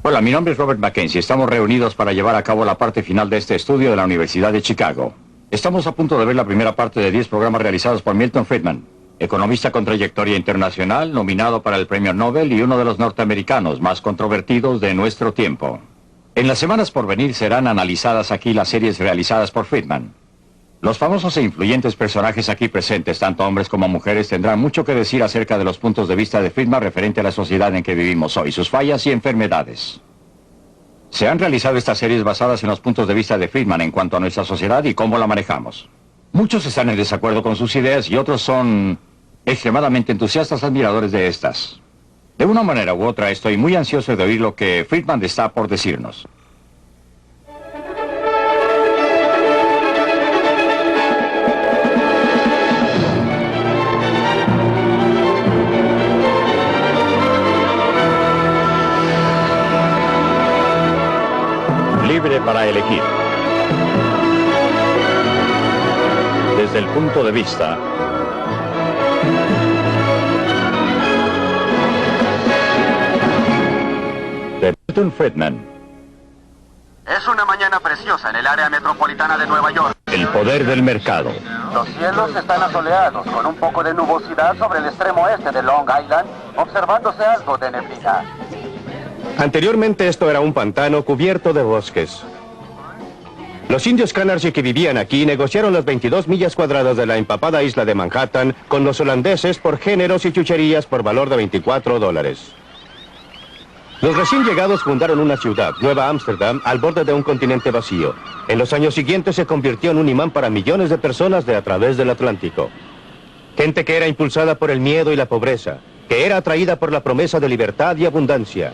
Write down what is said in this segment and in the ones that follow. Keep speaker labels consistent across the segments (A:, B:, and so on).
A: Hola, mi nombre es Robert Mackenzie. Estamos reunidos para llevar a cabo la parte final de este estudio de la Universidad de Chicago. Estamos a punto de ver la primera parte de 10 programas realizados por Milton Friedman, economista con trayectoria internacional, nominado para el Premio Nobel y uno de los norteamericanos más controvertidos de nuestro tiempo. En las semanas por venir serán analizadas aquí las series realizadas por Friedman. Los famosos e influyentes personajes aquí presentes, tanto hombres como mujeres, tendrán mucho que decir acerca de los puntos de vista de Friedman referente a la sociedad en que vivimos hoy, sus fallas y enfermedades. Se han realizado estas series basadas en los puntos de vista de Friedman en cuanto a nuestra sociedad y cómo la manejamos. Muchos están en desacuerdo con sus ideas y otros son extremadamente entusiastas admiradores de estas. De una manera u otra, estoy muy ansioso de oír lo que Friedman está por decirnos. Libre para elegir. Desde el punto de vista de Milton Friedman.
B: Es una mañana preciosa en el área metropolitana de Nueva York.
A: El poder del mercado.
B: Los cielos están asoleados, con un poco de nubosidad sobre el extremo oeste de Long Island, observándose algo de neblina.
C: Anteriormente esto era un pantano cubierto de bosques. Los indios Canarsie que vivían aquí negociaron las 22 millas cuadradas de la empapada isla de Manhattan con los holandeses por géneros y chucherías por valor de $24. Los recién llegados fundaron una ciudad, Nueva Ámsterdam, al borde de un continente vacío. En los años siguientes se convirtió en un imán para millones de personas de a través del Atlántico. Gente que era impulsada por el miedo y la pobreza, que era atraída por la promesa de libertad y abundancia.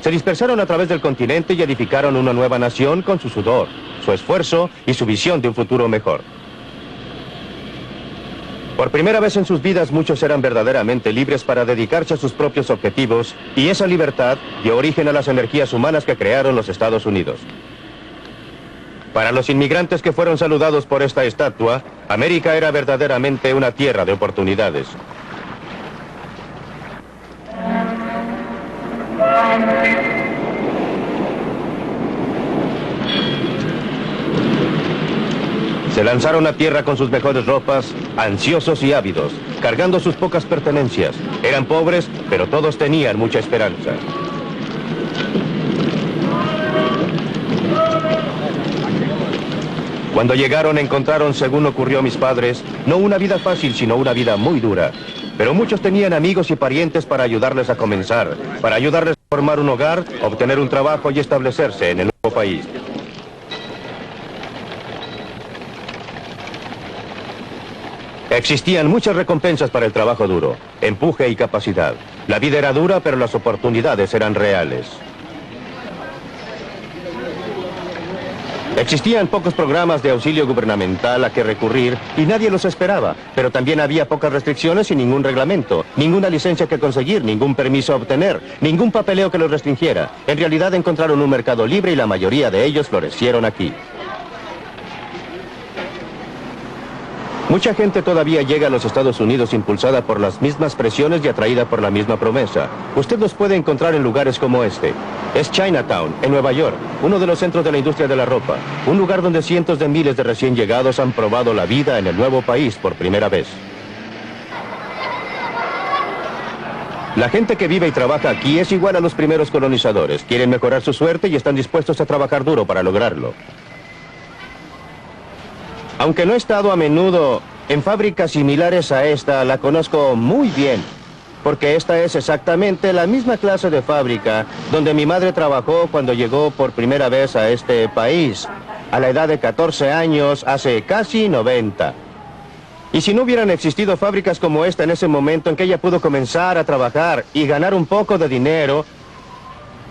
C: Se dispersaron a través del continente y edificaron una nueva nación con su sudor, su esfuerzo y su visión de un futuro mejor. Por primera vez en sus vidas muchos eran verdaderamente libres para dedicarse a sus propios objetivos y esa libertad dio origen a las energías humanas que crearon los Estados Unidos. Para los inmigrantes que fueron saludados por esta estatua, América era verdaderamente una tierra de oportunidades. Se lanzaron a tierra con sus mejores ropas, ansiosos y ávidos, cargando sus pocas pertenencias. Eran pobres, pero todos tenían mucha esperanza. Cuando llegaron encontraron, según ocurrió a mis padres, no una vida fácil, sino una vida muy dura. Pero muchos tenían amigos y parientes para ayudarles a comenzar, para ayudarles a formar un hogar, obtener un trabajo y establecerse en el nuevo país. Existían muchas recompensas para el trabajo duro, empuje y capacidad. La vida era dura, pero las oportunidades eran reales. Existían pocos programas de auxilio gubernamental a que recurrir y nadie los esperaba, pero también había pocas restricciones y ningún reglamento, ninguna licencia que conseguir, ningún permiso a obtener, ningún papeleo que los restringiera. En realidad encontraron un mercado libre y la mayoría de ellos florecieron aquí. Mucha gente todavía llega a los Estados Unidos impulsada por las mismas presiones y atraída por la misma promesa. Usted los puede encontrar en lugares como este. Es Chinatown, en Nueva York, uno de los centros de la industria de la ropa. Un lugar donde cientos de miles de recién llegados han probado la vida en el nuevo país por primera vez. La gente que vive y trabaja aquí es igual a los primeros colonizadores. Quieren mejorar su suerte y están dispuestos a trabajar duro para lograrlo. Aunque no he estado a menudo en fábricas similares a esta, la conozco muy bien, porque esta es exactamente la misma clase de fábrica donde mi madre trabajó cuando llegó por primera vez a este país, a la edad de 14 años, hace casi 90. Y si no hubieran existido fábricas como esta en ese momento en que ella pudo comenzar a trabajar y ganar un poco de dinero,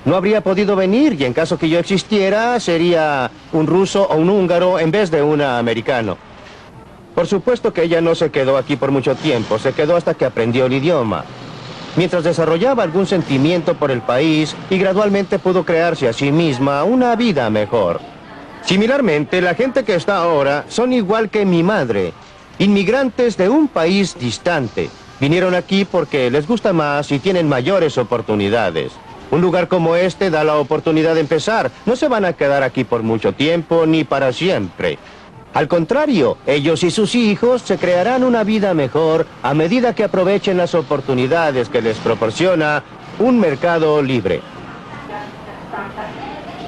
C: no habría podido venir, y en caso que yo existiera, sería un ruso o un húngaro en vez de un americano. Por supuesto que ella no se quedó aquí por mucho tiempo, se quedó hasta que aprendió el idioma. Mientras desarrollaba algún sentimiento por el país y gradualmente pudo crearse a sí misma una vida mejor. Similarmente, la gente que está ahora son igual que mi madre, inmigrantes de un país distante. Vinieron aquí porque les gusta más y tienen mayores oportunidades. Un lugar como este da la oportunidad de empezar. No se van a quedar aquí por mucho tiempo ni para siempre. Al contrario, ellos y sus hijos se crearán una vida mejor a medida que aprovechen las oportunidades que les proporciona un mercado libre.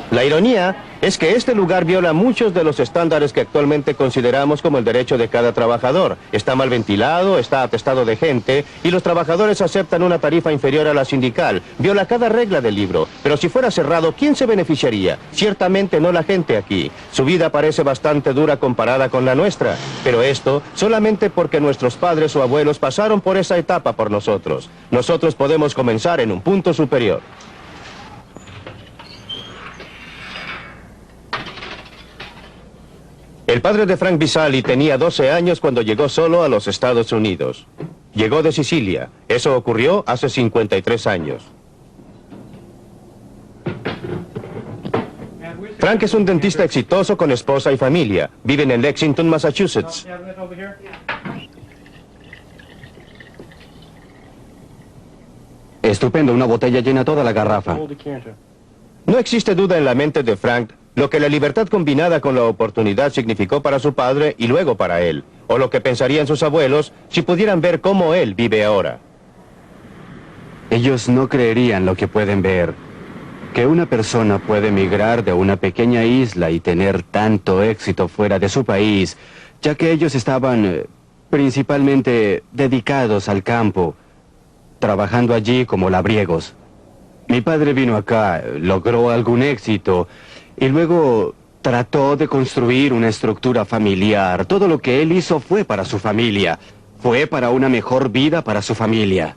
C: La ironía es que este lugar viola muchos de los estándares que actualmente consideramos como el derecho de cada trabajador. Está mal ventilado, está atestado de gente y los trabajadores aceptan una tarifa inferior a la sindical. Viola cada regla del libro, pero si fuera cerrado, ¿quién se beneficiaría? Ciertamente no la gente aquí. Su vida parece bastante dura comparada con la nuestra, pero esto solamente porque nuestros padres o abuelos pasaron por esa etapa por nosotros. Nosotros podemos comenzar en un punto superior. El padre de Frank Visali tenía 12 años cuando llegó solo a los Estados Unidos. Llegó de Sicilia. Eso ocurrió hace 53 años. Frank es un dentista exitoso con esposa y familia. Viven en Lexington, Massachusetts.
D: Estupendo, una botella llena toda la garrafa.
C: No existe duda en la mente de Frank lo que la libertad combinada con la oportunidad significó para su padre y luego para él, o lo que pensarían sus abuelos si pudieran ver cómo él vive ahora.
D: Ellos no creerían lo que pueden ver. Que una persona puede emigrar de una pequeña isla y tener tanto éxito fuera de su país, ya que ellos estaban principalmente dedicados al campo, trabajando allí como labriegos. Mi padre vino acá, logró algún éxito y luego trató de construir una estructura familiar. Todo lo que él hizo fue para su familia, fue para una mejor vida para su familia.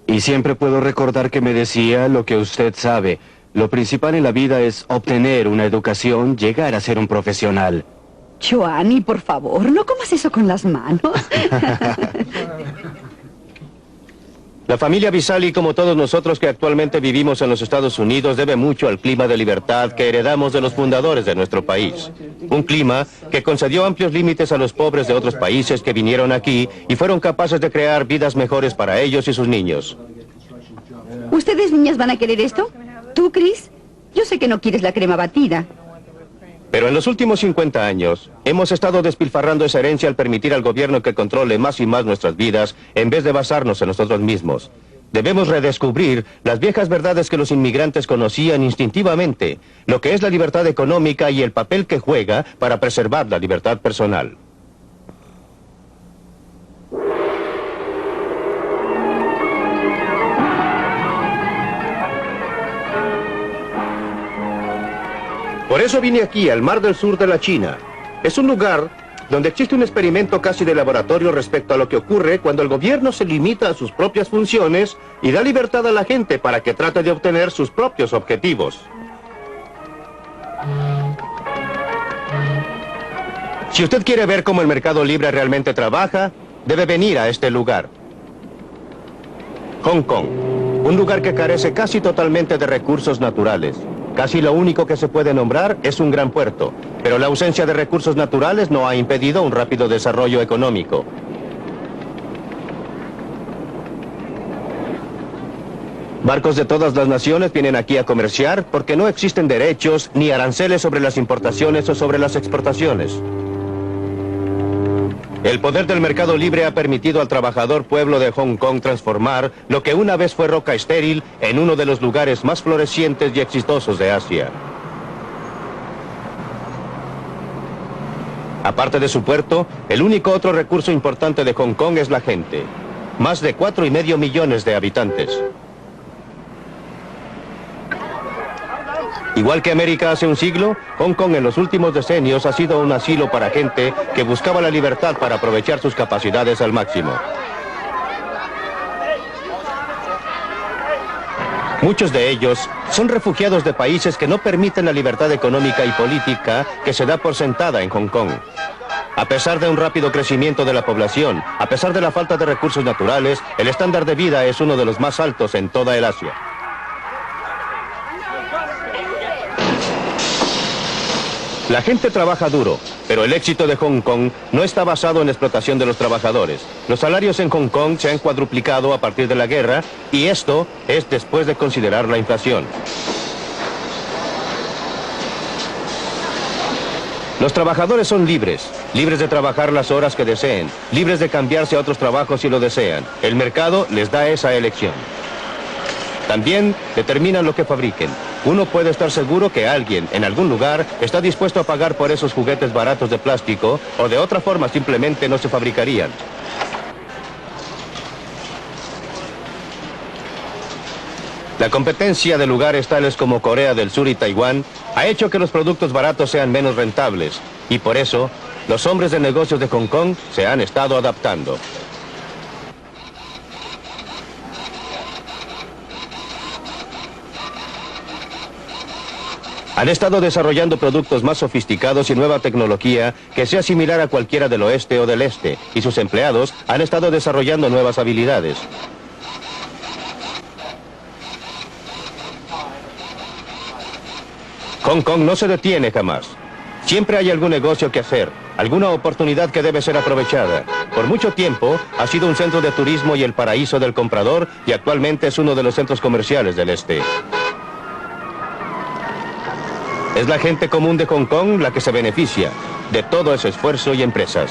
D: Y siempre puedo recordar que me decía lo que usted sabe. Lo principal en la vida es obtener una educación, llegar a ser un profesional.
E: Joanny, por favor, no comas eso con las manos.
C: La familia Visali, como todos nosotros que actualmente vivimos en los Estados Unidos, debe mucho al clima de libertad que heredamos de los fundadores de nuestro país. Un clima que concedió amplios límites a los pobres de otros países que vinieron aquí y fueron capaces de crear vidas mejores para ellos y sus niños.
E: ¿Ustedes, niñas, van a querer esto? ¿Tú, Chris? Yo sé que no quieres la crema batida.
C: Pero en los últimos 50 años, hemos estado despilfarrando esa herencia al permitir al gobierno que controle más y más nuestras vidas, en vez de basarnos en nosotros mismos. Debemos redescubrir las viejas verdades que los inmigrantes conocían instintivamente, lo que es la libertad económica y el papel que juega para preservar la libertad personal. Por eso vine aquí, al Mar del Sur de la China. Es un lugar donde existe un experimento casi de laboratorio respecto a lo que ocurre cuando el gobierno se limita a sus propias funciones y da libertad a la gente para que trate de obtener sus propios objetivos. Si usted quiere ver cómo el mercado libre realmente trabaja, debe venir a este lugar. Hong Kong, un lugar que carece casi totalmente de recursos naturales. Casi lo único que se puede nombrar es un gran puerto, pero la ausencia de recursos naturales no ha impedido un rápido desarrollo económico. Barcos de todas las naciones vienen aquí a comerciar porque no existen derechos ni aranceles sobre las importaciones o sobre las exportaciones. El poder del mercado libre ha permitido al trabajador pueblo de Hong Kong transformar lo que una vez fue roca estéril en uno de los lugares más florecientes y exitosos de Asia. Aparte de su puerto, el único otro recurso importante de Hong Kong es la gente. Más de 4,5 millones de habitantes. Igual que América hace un siglo, Hong Kong en los últimos decenios ha sido un asilo para gente que buscaba la libertad para aprovechar sus capacidades al máximo. Muchos de ellos son refugiados de países que no permiten la libertad económica y política que se da por sentada en Hong Kong. A pesar de un rápido crecimiento de la población, a pesar de la falta de recursos naturales, el estándar de vida es uno de los más altos en toda el Asia. La gente trabaja duro, pero el éxito de Hong Kong no está basado en la explotación de los trabajadores. Los salarios en Hong Kong se han cuadruplicado a partir de la guerra, y esto es después de considerar la inflación. Los trabajadores son libres, libres de trabajar las horas que deseen, libres de cambiarse a otros trabajos si lo desean. El mercado les da esa elección. También determinan lo que fabriquen. Uno puede estar seguro que alguien, en algún lugar, está dispuesto a pagar por esos juguetes baratos de plástico, o de otra forma simplemente no se fabricarían. La competencia de lugares tales como Corea del Sur y Taiwán ha hecho que los productos baratos sean menos rentables, y por eso, los hombres de negocios de Hong Kong se han estado adaptando. Han estado desarrollando productos más sofisticados y nueva tecnología que sea similar a cualquiera del oeste o del este, y sus empleados han estado desarrollando nuevas habilidades. Hong Kong no se detiene jamás. Siempre hay algún negocio que hacer, alguna oportunidad que debe ser aprovechada. Por mucho tiempo ha sido un centro de turismo y el paraíso del comprador, y actualmente es uno de los centros comerciales del este. Es la gente común de Hong Kong la que se beneficia de todo ese esfuerzo y empresas.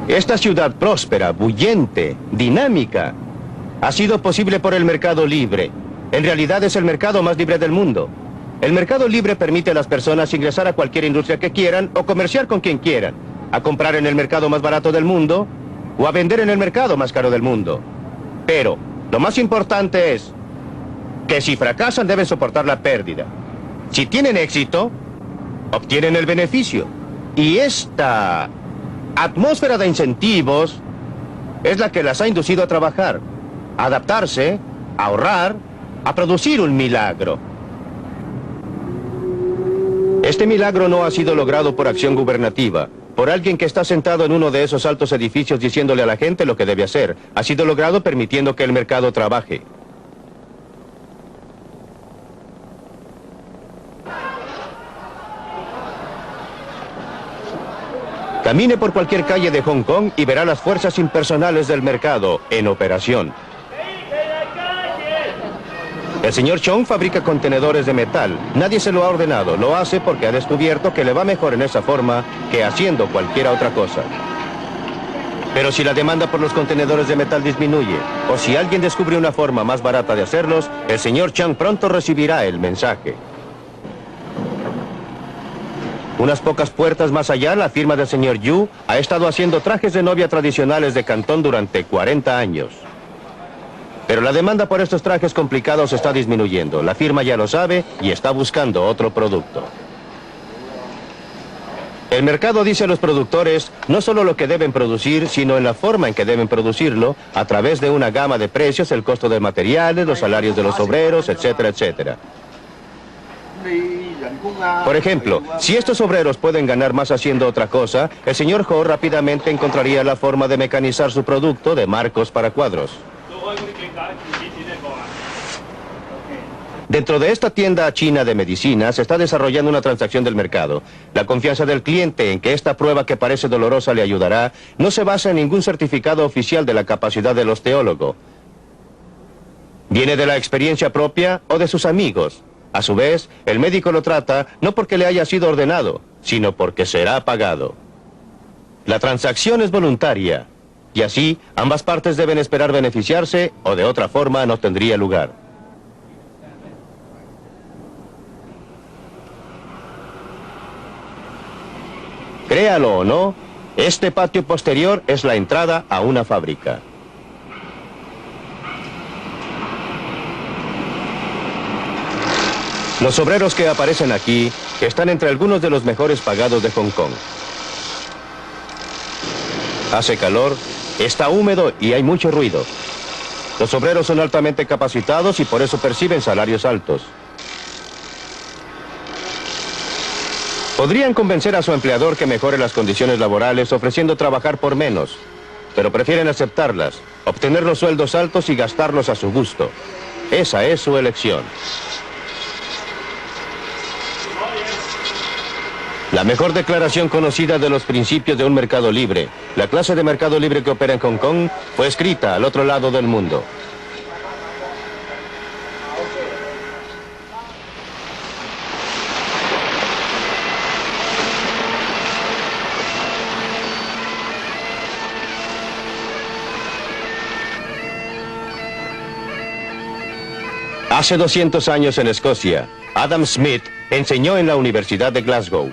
C: Esta ciudad próspera, bullente, dinámica, ha sido posible por el mercado libre. En realidad es el mercado más libre del mundo. El mercado libre permite a las personas ingresar a cualquier industria que quieran o comerciar con quien quieran, a comprar en el mercado más barato del mundo o a vender en el mercado más caro del mundo. Pero lo más importante es que si fracasan deben soportar la pérdida. Si tienen éxito, obtienen el beneficio. Y esta atmósfera de incentivos es la que las ha inducido a trabajar, a adaptarse, a ahorrar, a producir un milagro. Este milagro no ha sido logrado por acción gubernativa, por alguien que está sentado en uno de esos altos edificios diciéndole a la gente lo que debe hacer. Ha sido logrado permitiendo que el mercado trabaje. Camine por cualquier calle de Hong Kong y verá las fuerzas impersonales del mercado en operación. El señor Chong fabrica contenedores de metal. Nadie se lo ha ordenado. Lo hace porque ha descubierto que le va mejor en esa forma que haciendo cualquier otra cosa. Pero si la demanda por los contenedores de metal disminuye, o si alguien descubre una forma más barata de hacerlos, el señor Chang pronto recibirá el mensaje. Unas pocas puertas más allá, la firma del señor Yu ha estado haciendo trajes de novia tradicionales de Cantón durante 40 años. Pero la demanda por estos trajes complicados está disminuyendo. La firma ya lo sabe y está buscando otro producto. El mercado dice a los productores no solo lo que deben producir, sino en la forma en que deben producirlo, a través de una gama de precios, el costo de materiales, los salarios de los obreros, etcétera, etcétera. Por ejemplo, si estos obreros pueden ganar más haciendo otra cosa, el señor Ho rápidamente encontraría la forma de mecanizar su producto de marcos para cuadros. Dentro de esta tienda china de medicinas se está desarrollando una transacción del mercado. La confianza del cliente en que esta prueba que parece dolorosa le ayudará no se basa en ningún certificado oficial de la capacidad del osteólogo. Viene de la experiencia propia o de sus amigos. A su vez, el médico lo trata no porque le haya sido ordenado, sino porque será pagado. La transacción es voluntaria, y así ambas partes deben esperar beneficiarse o de otra forma no tendría lugar. Créalo o no, este patio posterior es la entrada a una fábrica. Los obreros que aparecen aquí están entre algunos de los mejores pagados de Hong Kong. Hace calor, está húmedo y hay mucho ruido. Los obreros son altamente capacitados y por eso perciben salarios altos. Podrían convencer a su empleador que mejore las condiciones laborales ofreciendo trabajar por menos. pero prefieren aceptarlas, obtener los sueldos altos y gastarlos a su gusto. Esa es su elección. La mejor declaración conocida de los principios de un mercado libre, la clase de mercado libre que opera en Hong Kong, fue escrita al otro lado del mundo. Hace 200 años en Escocia, Adam Smith enseñó en la Universidad de Glasgow.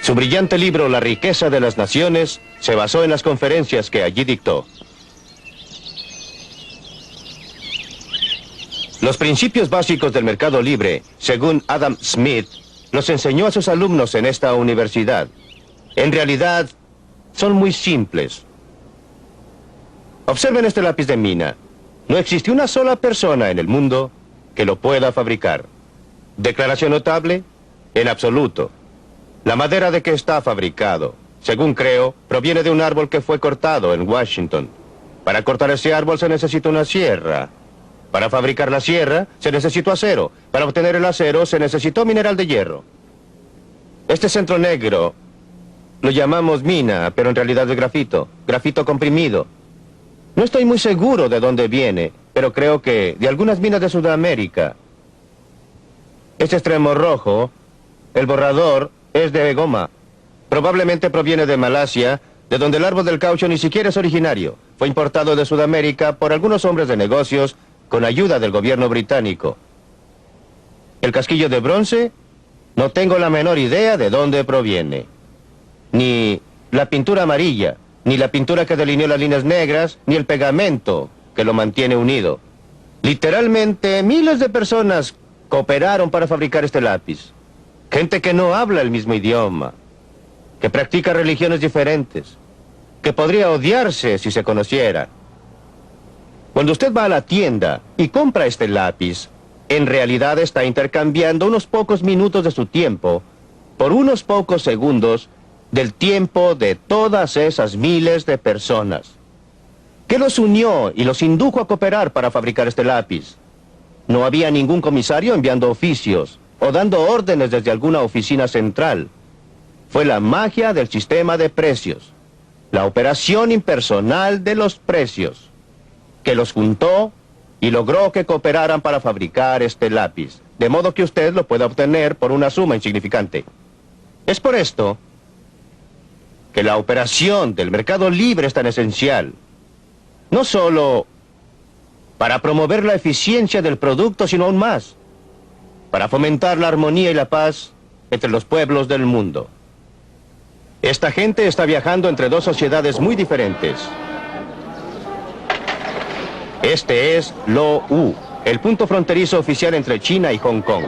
C: Su brillante libro La riqueza de las naciones se basó en las conferencias que allí dictó. Los principios básicos del mercado libre, según Adam Smith, los enseñó a sus alumnos en esta universidad. En realidad, son muy simples. Observen este lápiz de mina. No existe una sola persona en el mundo que lo pueda fabricar. ¿Declaración notable? En absoluto. La madera de que está fabricado, según creo, proviene de un árbol que fue cortado en Washington. Para cortar ese árbol se necesita una sierra. Para fabricar la sierra se necesitó acero. Para obtener el acero se necesitó mineral de hierro. Este centro negro lo llamamos mina, pero en realidad es grafito. Grafito comprimido. No estoy muy seguro de dónde viene, pero creo que de algunas minas de Sudamérica. Este extremo rojo, el borrador, es de goma. Probablemente proviene de Malasia, de donde el árbol del caucho ni siquiera es originario. Fue importado de Sudamérica por algunos hombres de negocios con ayuda del gobierno británico. El casquillo de bronce, no tengo la menor idea de dónde proviene. Ni la pintura amarilla, ni la pintura que delineó las líneas negras, ni el pegamento que lo mantiene unido. Literalmente, miles de personas cooperaron para fabricar este lápiz. Gente que no habla el mismo idioma, que practica religiones diferentes, que podría odiarse si se conociera. Cuando usted va a la tienda y compra este lápiz, en realidad está intercambiando unos pocos minutos de su tiempo por unos pocos segundos del tiempo de todas esas miles de personas. ¿Qué los unió y los indujo a cooperar para fabricar este lápiz? No había ningún comisario enviando oficios o dando órdenes desde alguna oficina central. Fue la magia del sistema de precios, la operación impersonal de los precios, que los juntó y logró que cooperaran para fabricar este lápiz, de modo que usted lo pueda obtener por una suma insignificante. Es por esto que la operación del mercado libre es tan esencial, no solo para promover la eficiencia del producto, sino aún más, para fomentar la armonía y la paz entre los pueblos del mundo. Esta gente está viajando entre dos sociedades muy diferentes. Este es Lo U, el punto fronterizo oficial entre China y Hong Kong.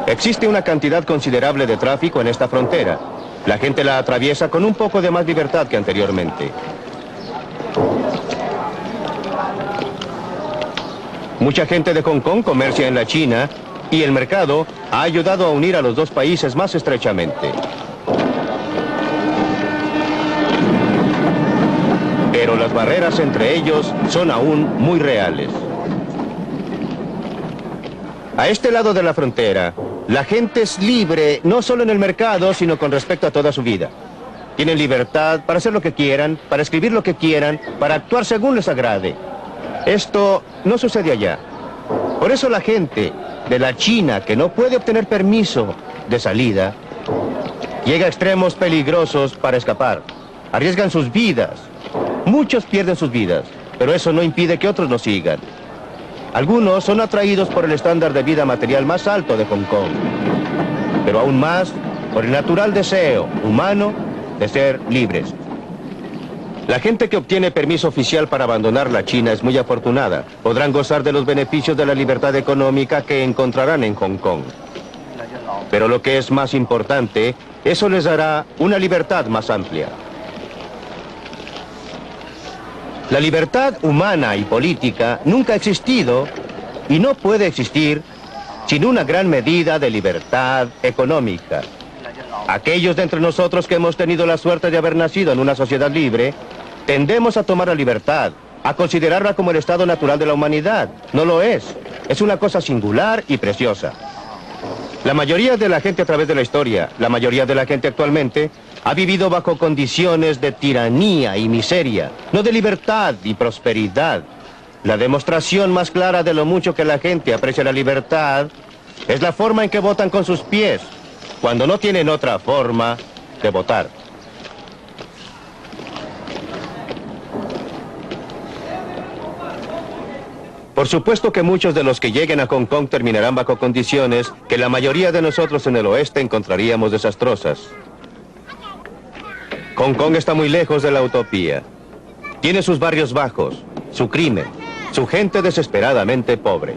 C: Existe una cantidad considerable de tráfico en esta frontera. La gente la atraviesa con un poco de más libertad que anteriormente. Mucha gente de Hong Kong comercia en la China y el mercado ha ayudado a unir a los dos países más estrechamente. Pero las barreras entre ellos son aún muy reales. A este lado de la frontera, la gente es libre no solo en el mercado, sino con respecto a toda su vida. Tienen libertad para hacer lo que quieran, para escribir lo que quieran, para actuar según les agrade. Esto no sucede allá. Por eso la gente de la China que no puede obtener permiso de salida, llega a extremos peligrosos para escapar. Arriesgan sus vidas. Muchos pierden sus vidas, pero eso no impide que otros lo sigan. Algunos son atraídos por el estándar de vida material más alto de Hong Kong, pero aún más por el natural deseo humano de ser libres. La gente que obtiene permiso oficial para abandonar la China es muy afortunada. Podrán gozar de los beneficios de la libertad económica que encontrarán en Hong Kong. Pero lo que es más importante, eso les dará una libertad más amplia. La libertad humana y política nunca ha existido y no puede existir sin una gran medida de libertad económica. Aquellos de entre nosotros que hemos tenido la suerte de haber nacido en una sociedad libre, tendemos a tomar la libertad, a considerarla como el estado natural de la humanidad. No lo es. Es una cosa singular y preciosa. La mayoría de la gente a través de la historia, la mayoría de la gente actualmente, ha vivido bajo condiciones de tiranía y miseria, no de libertad y prosperidad. La demostración más clara de lo mucho que la gente aprecia la libertad es la forma en que votan con sus pies, cuando no tienen otra forma de votar. Por supuesto que muchos de los que lleguen a Hong Kong terminarán bajo condiciones que la mayoría de nosotros en el oeste encontraríamos desastrosas. Hong Kong está muy lejos de la utopía. Tiene sus barrios bajos, su crimen, su gente desesperadamente pobre.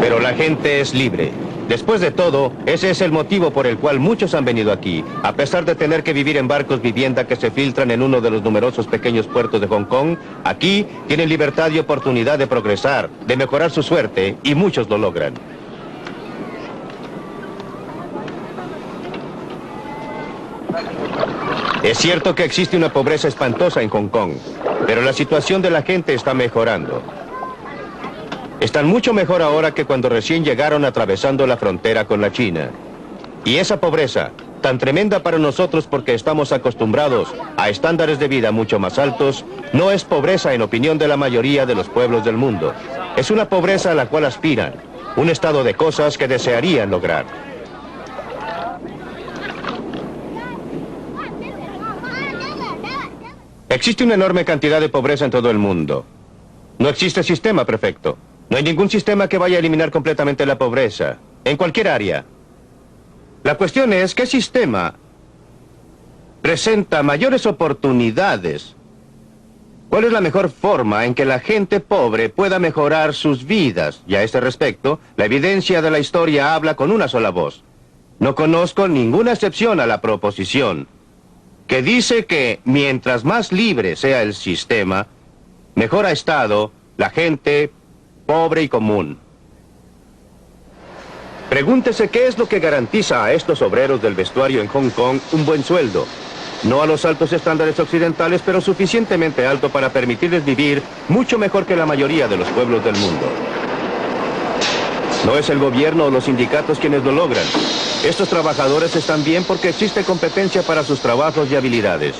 C: Pero la gente es libre. Después de todo, ese es el motivo por el cual muchos han venido aquí, a pesar de tener que vivir en barcos vivienda que se filtran en uno de los numerosos pequeños puertos de Hong Kong. Aquí tienen libertad y oportunidad de progresar, de mejorar su suerte, y muchos lo logran. Es cierto que existe una pobreza espantosa en Hong Kong, pero la situación de la gente está mejorando. Están mucho mejor ahora que cuando recién llegaron atravesando la frontera con la China. Y esa pobreza, tan tremenda para nosotros porque estamos acostumbrados a estándares de vida mucho más altos, no es pobreza en opinión de la mayoría de los pueblos del mundo. Es una pobreza a la cual aspiran, un estado de cosas que desearían lograr. Existe una enorme cantidad de pobreza en todo el mundo. No existe sistema perfecto. No hay ningún sistema que vaya a eliminar completamente la pobreza, en cualquier área. La cuestión es, ¿qué sistema presenta mayores oportunidades? ¿Cuál es la mejor forma en que la gente pobre pueda mejorar sus vidas? Y a este respecto, la evidencia de la historia habla con una sola voz. No conozco ninguna excepción a la proposición, que dice que mientras más libre sea el sistema, mejor ha estado la gente pobre y común. Pregúntese qué es lo que garantiza a estos obreros del vestuario en Hong Kong un buen sueldo. No a los altos estándares occidentales, pero suficientemente alto para permitirles vivir mucho mejor que la mayoría de los pueblos del mundo. No es el gobierno o los sindicatos quienes lo logran. Estos trabajadores están bien porque existe competencia para sus trabajos y habilidades.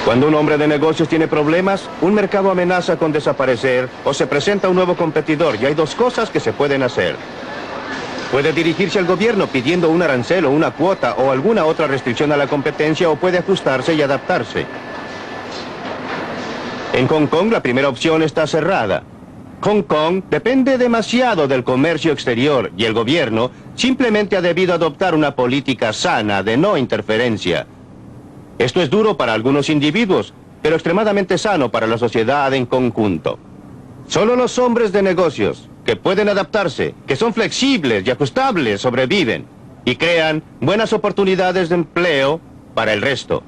C: Cuando un hombre de negocios tiene problemas, un mercado amenaza con desaparecer o se presenta un nuevo competidor y hay dos cosas que se pueden hacer. Puede dirigirse al gobierno pidiendo un arancel o una cuota o alguna otra restricción a la competencia o puede ajustarse y adaptarse. En Hong Kong la primera opción está cerrada. Hong Kong depende demasiado del comercio exterior y el gobierno simplemente ha debido adoptar una política sana de no interferencia. Esto es duro para algunos individuos, pero extremadamente sano para la sociedad en conjunto. Solo los hombres de negocios, que pueden adaptarse, que son flexibles y ajustables, sobreviven y crean buenas oportunidades de empleo para el resto.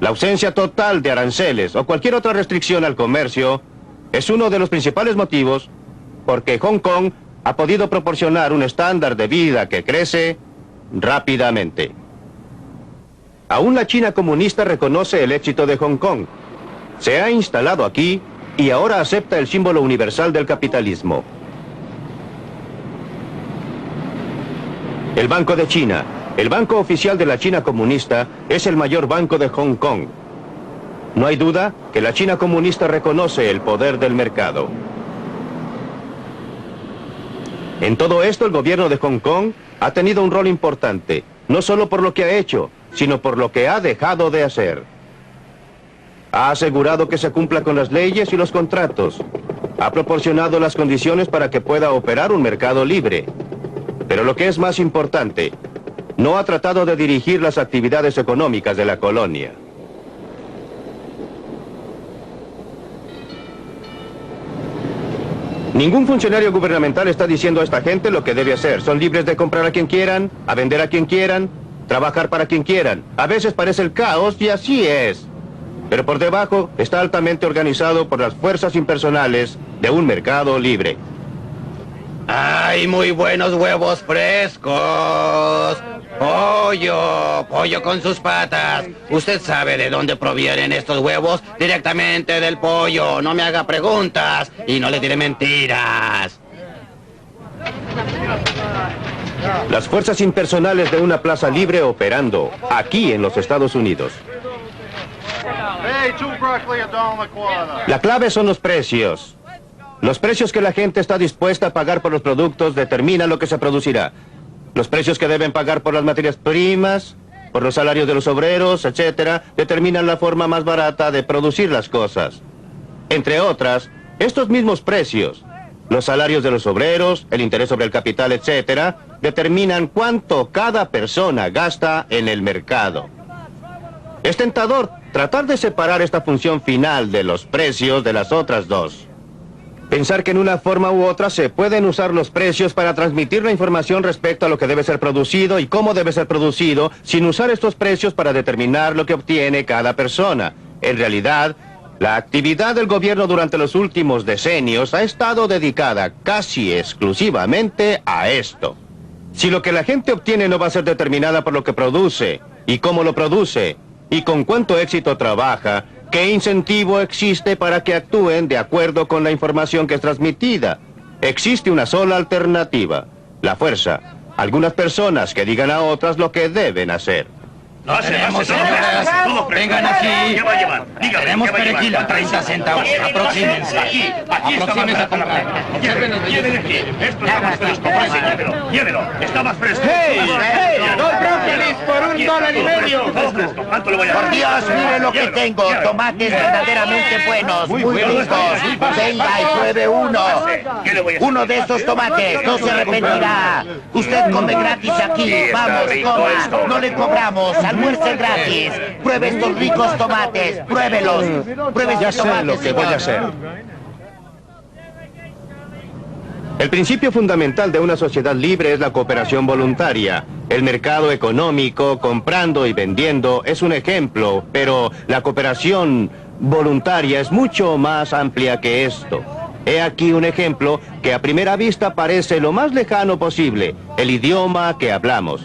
C: La ausencia total de aranceles o cualquier otra restricción al comercio es uno de los principales motivos porque Hong Kong ha podido proporcionar un estándar de vida que crece rápidamente. Aún la China comunista reconoce el éxito de Hong Kong. Se ha instalado aquí y ahora acepta el símbolo universal del capitalismo. El Banco de China, el banco oficial de la China comunista, es el mayor banco de Hong Kong. No hay duda que la China comunista reconoce el poder del mercado. En todo esto, el gobierno de Hong Kong ha tenido un rol importante, no solo por lo que ha hecho, sino por lo que ha dejado de hacer. Ha asegurado que se cumpla con las leyes y los contratos. Ha proporcionado las condiciones para que pueda operar un mercado libre. Pero lo que es más importante, no ha tratado de dirigir las actividades económicas de la colonia. Ningún funcionario gubernamental está diciendo a esta gente lo que debe hacer. Son libres de comprar a quien quieran, a vender a quien quieran, trabajar para quien quieran. A veces parece el caos y así es. Pero por debajo está altamente organizado por las fuerzas impersonales de un mercado libre.
F: ¡Ay, muy buenos huevos frescos! Pollo con sus patas. ¿Usted sabe de dónde provienen estos huevos? Directamente del pollo. No me haga preguntas y no le diré mentiras.
C: Las fuerzas impersonales de una plaza libre operando aquí en los Estados Unidos. La clave son los precios. Los precios que la gente está dispuesta a pagar por los productos determinan lo que se producirá. Los precios que deben pagar por las materias primas, por los salarios de los obreros, etcétera, determinan la forma más barata de producir las cosas. Entre otras, estos mismos precios, los salarios de los obreros, el interés sobre el capital, etcétera, determinan cuánto cada persona gasta en el mercado. Es tentador tratar de separar esta función final de los precios de las otras dos. Pensar que en una forma u otra se pueden usar los precios para transmitir la información respecto a lo que debe ser producido y cómo debe ser producido, sin usar estos precios para determinar lo que obtiene cada persona. En realidad, la actividad del gobierno durante los últimos decenios ha estado dedicada casi exclusivamente a esto. Si lo que la gente obtiene no va a ser determinada por lo que produce, y cómo lo produce, y con cuánto éxito trabaja, ¿qué incentivo existe para que actúen de acuerdo con la información que es transmitida? Existe una sola alternativa, la fuerza. Algunas personas que digan a otras lo que deben hacer.
F: Vengan aquí.
B: ¿Qué va a llevar? Dígame,
F: Tenemos
B: ¿qué va a llevar?
F: perejil a 30 centavos. Aproxímense.
B: Aquí
F: Aproxímense a comprar.
B: Llévele aquí. Esto está más fresco. Llévelo. Está más fresco.
F: ¡Dos brócolis por $1.50!
B: ¿Cuánto le voy a dar?
G: Por Dios, mire lo que tengo. Tomates verdaderamente buenos, muy ricos. Venga y pruebe uno.
B: ¿Qué le voy a hacer?
G: Uno de estos tomates, no se arrepentirá. Usted come gratis aquí. Vamos, coma. No le cobramos. Almuerce gratis. Pruebe estos ricos tomates. Pruébelos. Pruebe
C: Ya
G: estos
C: sé
G: tomates,
C: lo que voy a
G: señor.
C: hacer. El principio fundamental de una sociedad libre es la cooperación voluntaria. El mercado económico, comprando y vendiendo, es un ejemplo, pero la cooperación voluntaria es mucho más amplia que esto. He aquí un ejemplo que a primera vista parece lo más lejano posible: el idioma que hablamos.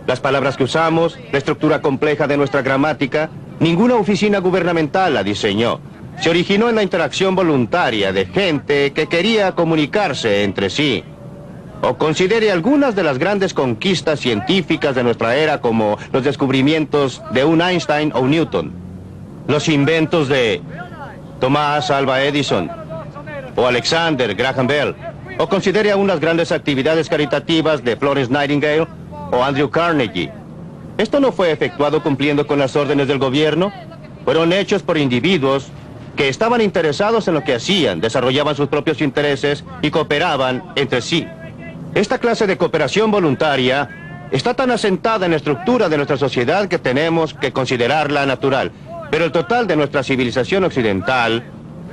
C: Las palabras que usamos, la estructura compleja de nuestra gramática, ninguna oficina gubernamental la diseñó. Se originó en la interacción voluntaria de gente que quería comunicarse entre sí. O considere algunas de las grandes conquistas científicas de nuestra era, como los descubrimientos de un Einstein o Newton, los inventos de Thomas Alva Edison o Alexander Graham Bell, o considere aún las grandes actividades caritativas de Florence Nightingale o Andrew Carnegie. Esto no fue efectuado cumpliendo con las órdenes del gobierno. Fueron hechos por individuos que estaban interesados en lo que hacían, desarrollaban sus propios intereses y cooperaban entre sí. Esta clase de cooperación voluntaria está tan asentada en la estructura de nuestra sociedad que tenemos que considerarla natural. Pero el total de nuestra civilización occidental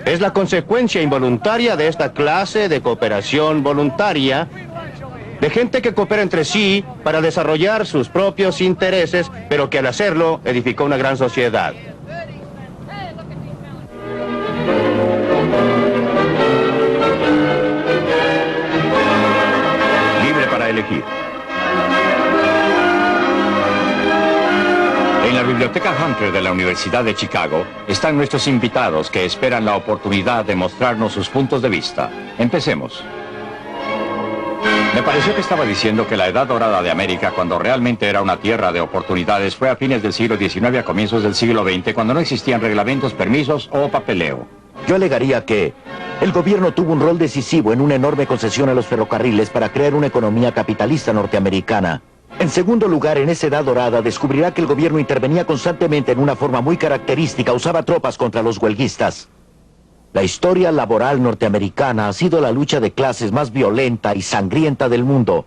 C: es la consecuencia involuntaria de esta clase de cooperación voluntaria, de gente que coopera entre sí para desarrollar sus propios intereses, pero que al hacerlo edificó una gran sociedad.
A: Libre para elegir. En la Biblioteca Hunter de la Universidad de Chicago están nuestros invitados que esperan la oportunidad de mostrarnos sus puntos de vista. Empecemos. Me pareció que estaba diciendo que la edad dorada de América, cuando realmente era una tierra de oportunidades, fue a fines del siglo XIX a comienzos del siglo XX, cuando no existían reglamentos, permisos o papeleo.
G: Yo alegaría que el gobierno tuvo un rol decisivo en una enorme concesión a los ferrocarriles para crear una economía capitalista norteamericana. En segundo lugar, en esa edad dorada descubrirá que el gobierno intervenía constantemente en una forma muy característica, usaba tropas contra los huelguistas. La historia laboral norteamericana ha sido la lucha de clases más violenta y sangrienta del mundo.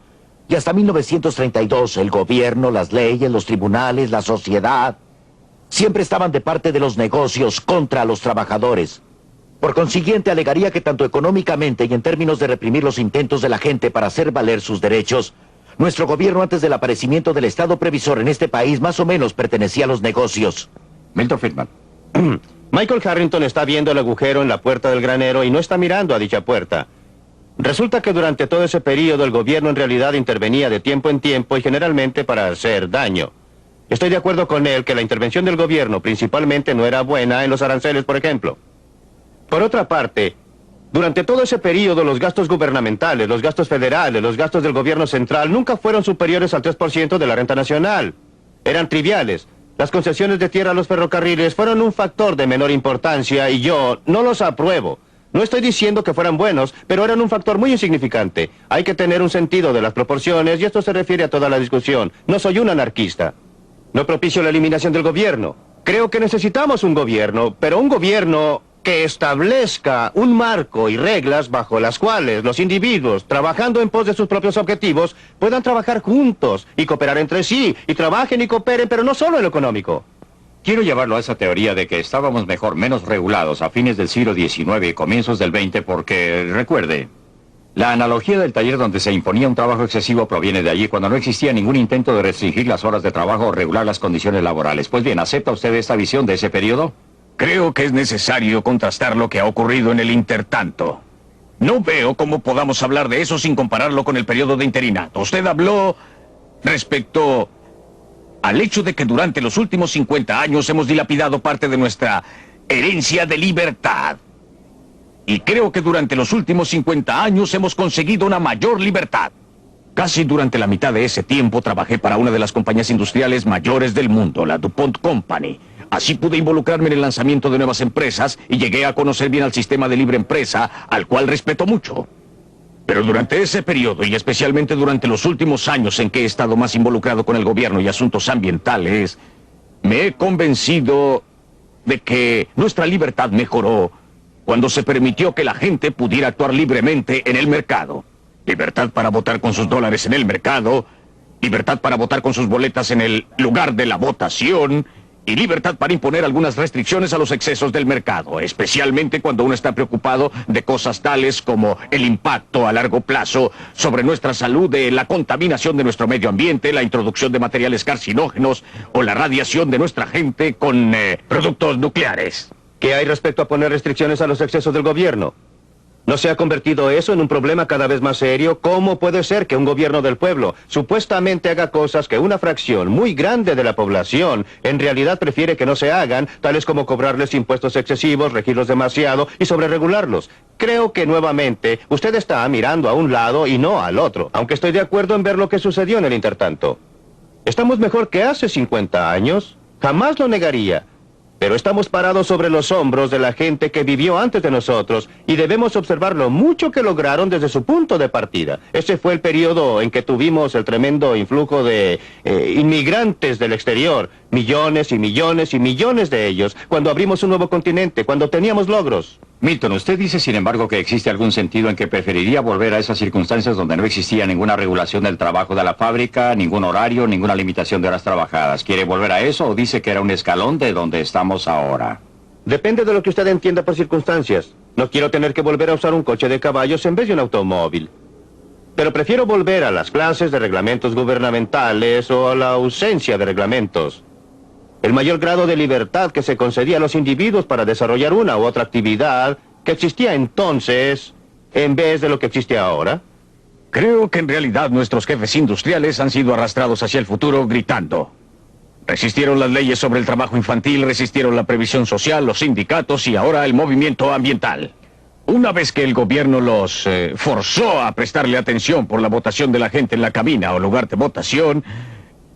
G: Y hasta 1932, el gobierno, las leyes, los tribunales, la sociedad, siempre estaban de parte de los negocios contra los trabajadores. Por consiguiente, alegaría que tanto económicamente y en términos de reprimir los intentos de la gente para hacer valer sus derechos, nuestro gobierno antes del aparecimiento del Estado previsor en este país más o menos pertenecía a los negocios.
A: Milton Friedman.
C: Michael Harrington está viendo el agujero en la puerta del granero y no está mirando a dicha puerta. Resulta que durante todo ese periodo el gobierno en realidad intervenía de tiempo en tiempo y generalmente para hacer daño. Estoy de acuerdo con él que la intervención del gobierno principalmente no era buena en los aranceles, por ejemplo. Por otra parte, durante todo ese periodo los gastos gubernamentales, los gastos federales, los gastos del gobierno central nunca fueron superiores al 3% de la renta nacional. Eran triviales. Las concesiones de tierra a los ferrocarriles fueron un factor de menor importancia y yo no los apruebo. No estoy diciendo que fueran buenos, pero eran un factor muy insignificante. Hay que tener un sentido de las proporciones y esto se refiere a toda la discusión. No soy un anarquista. No propicio la eliminación del gobierno. Creo que necesitamos un gobierno, pero un gobierno que establezca un marco y reglas bajo las cuales los individuos, trabajando en pos de sus propios objetivos, puedan trabajar juntos y cooperar entre sí, y trabajen y cooperen, pero no solo en lo económico.
A: Quiero llevarlo a esa teoría de que estábamos mejor, menos regulados a fines del siglo XIX y comienzos del XX porque, recuerde, la analogía del taller donde se imponía un trabajo excesivo proviene de allí cuando no existía ningún intento de restringir las horas de trabajo o regular las condiciones laborales. Pues bien, ¿acepta usted esta visión de ese periodo?
H: Creo que es necesario contrastar lo que ha ocurrido en el intertanto. No veo cómo podamos hablar de eso sin compararlo con el periodo de interinato. Usted habló respecto al hecho de que durante los últimos 50 años hemos dilapidado parte de nuestra herencia de libertad. Y creo que durante los últimos 50 años hemos conseguido una mayor libertad. Casi durante la mitad de ese tiempo trabajé para una de las compañías industriales mayores del mundo, la DuPont Company. Así pude involucrarme en el lanzamiento de nuevas empresas y llegué a conocer bien al sistema de libre empresa, al cual respeto mucho. Pero durante ese periodo, y especialmente durante los últimos años en que he estado más involucrado con el gobierno y asuntos ambientales, me he convencido de que nuestra libertad mejoró cuando se permitió que la gente pudiera actuar libremente en el mercado. Libertad para votar con sus dólares en el mercado, libertad para votar con sus boletas en el lugar de la votación, y libertad para imponer algunas restricciones a los excesos del mercado, especialmente cuando uno está preocupado de cosas tales como el impacto a largo plazo sobre nuestra salud de la contaminación de nuestro medio ambiente, la introducción de materiales carcinógenos o la radiación de nuestra gente con productos nucleares.
C: ¿Qué hay respecto a poner restricciones a los excesos del gobierno? ¿No se ha convertido eso en un problema cada vez más serio? ¿Cómo puede ser que un gobierno del pueblo supuestamente haga cosas que una fracción muy grande de la población en realidad prefiere que no se hagan, tales como cobrarles impuestos excesivos, regirlos demasiado y sobreregularlos? Creo que nuevamente usted está mirando a un lado y no al otro, aunque estoy de acuerdo en ver lo que sucedió en el intertanto. ¿Estamos mejor que hace 50 años? Jamás lo negaría. Pero estamos parados sobre los hombros de la gente que vivió antes de nosotros y debemos observar lo mucho que lograron desde su punto de partida. Ese fue el periodo en que tuvimos el tremendo influjo de inmigrantes del exterior, millones y millones y millones de ellos, cuando abrimos un nuevo continente, cuando teníamos logros.
A: Milton, usted dice, sin embargo, que existe algún sentido en que preferiría volver a esas circunstancias donde no existía ninguna regulación del trabajo de la fábrica, ningún horario, ninguna limitación de horas trabajadas. ¿Quiere volver a eso o dice que era un escalón de donde estamos ahora?
C: Depende de lo que usted entienda por circunstancias. No quiero tener que volver a usar un coche de caballos en vez de un automóvil. Pero prefiero volver a las clases de reglamentos gubernamentales o a la ausencia de reglamentos. El mayor grado de libertad que se concedía a los individuos para desarrollar una u otra actividad que existía entonces en vez de lo que existe ahora.
H: Creo que en realidad nuestros jefes industriales han sido arrastrados hacia el futuro gritando. Resistieron las leyes sobre el trabajo infantil, resistieron la previsión social, los sindicatos y ahora el movimiento ambiental. Una vez que el gobierno los forzó a prestarle atención por la votación de la gente en la cabina o lugar de votación,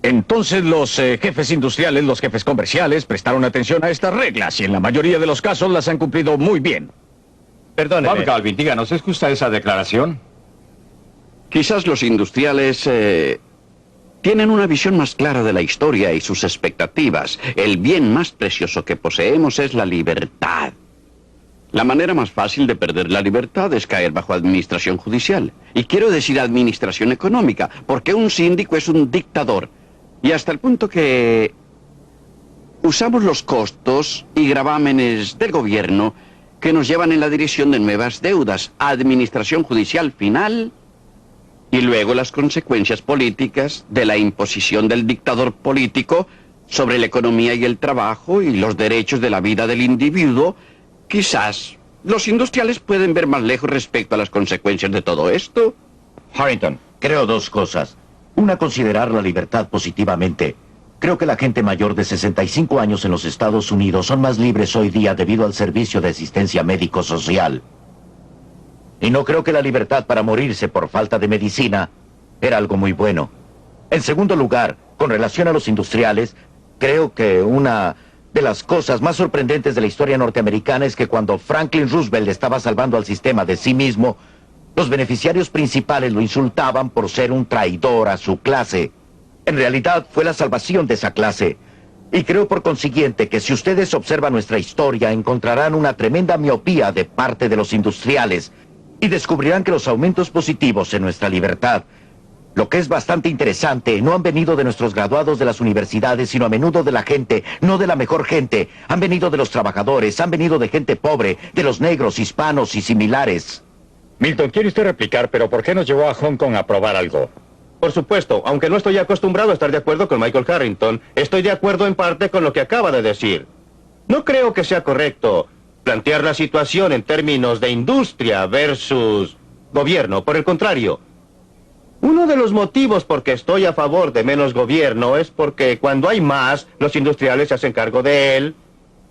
H: entonces los jefes industriales, los jefes comerciales, prestaron atención a estas reglas y en la mayoría de los casos las han cumplido muy bien.
C: Perdóneme.
A: Bob Galvin, díganos, ¿es justa esa declaración?
I: Quizás los industriales tienen una visión más clara de la historia y sus expectativas. El bien más precioso que poseemos es la libertad. La manera más fácil de perder la libertad es caer bajo administración judicial. Y quiero decir administración económica, porque un síndico es un dictador. Y hasta el punto que usamos los costos y gravámenes del gobierno que nos llevan en la dirección de nuevas deudas, administración judicial final y luego las consecuencias políticas de la imposición del dictador político sobre la economía y el trabajo y los derechos de la vida del individuo. Quizás los industriales pueden ver más lejos respecto a las consecuencias de todo esto.
G: Harrington, creo dos cosas. Una, considerar la libertad positivamente. Creo que la gente mayor de 65 años en los Estados Unidos son más libres hoy día debido al servicio de asistencia médico-social. Y no creo que la libertad para morirse por falta de medicina era algo muy bueno. En segundo lugar, con relación a los industriales, creo que una de las cosas más sorprendentes de la historia norteamericana es que cuando Franklin Roosevelt estaba salvando al sistema de sí mismo, los beneficiarios principales lo insultaban por ser un traidor a su clase. En realidad fue la salvación de esa clase. Y creo por consiguiente que si ustedes observan nuestra historia, encontrarán una tremenda miopía de parte de los industriales y descubrirán que los aumentos positivos en nuestra libertad, lo que es bastante interesante, no han venido de nuestros graduados de las universidades, sino a menudo de la gente, no de la mejor gente. Han venido de los trabajadores, han venido de gente pobre, de los negros, hispanos y similares.
A: Milton, quiere usted replicar, pero ¿por qué nos llevó a Hong Kong a probar algo?
C: Por supuesto, aunque no estoy acostumbrado a estar de acuerdo con Michael Harrington, estoy de acuerdo en parte con lo que acaba de decir. No creo que sea correcto plantear la situación en términos de industria versus gobierno. Por el contrario, uno de los motivos por que estoy a favor de menos gobierno es porque cuando hay más, los industriales se hacen cargo de él,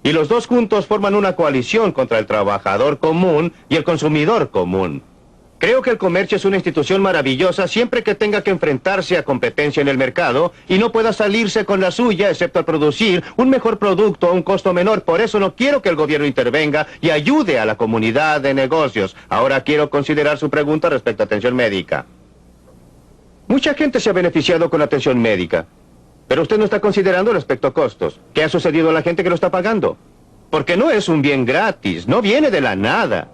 C: y los dos juntos forman una coalición contra el trabajador común y el consumidor común. Creo que el comercio es una institución maravillosa siempre que tenga que enfrentarse a competencia en el mercado y no pueda salirse con la suya excepto al producir un mejor producto a un costo menor. Por eso no quiero que el gobierno intervenga y ayude a la comunidad de negocios. Ahora quiero considerar su pregunta respecto a atención médica. Mucha gente se ha beneficiado con la atención médica, pero usted no está considerando respecto a costos. ¿Qué ha sucedido a la gente que lo está pagando? Porque no es un bien gratis, no viene de la nada.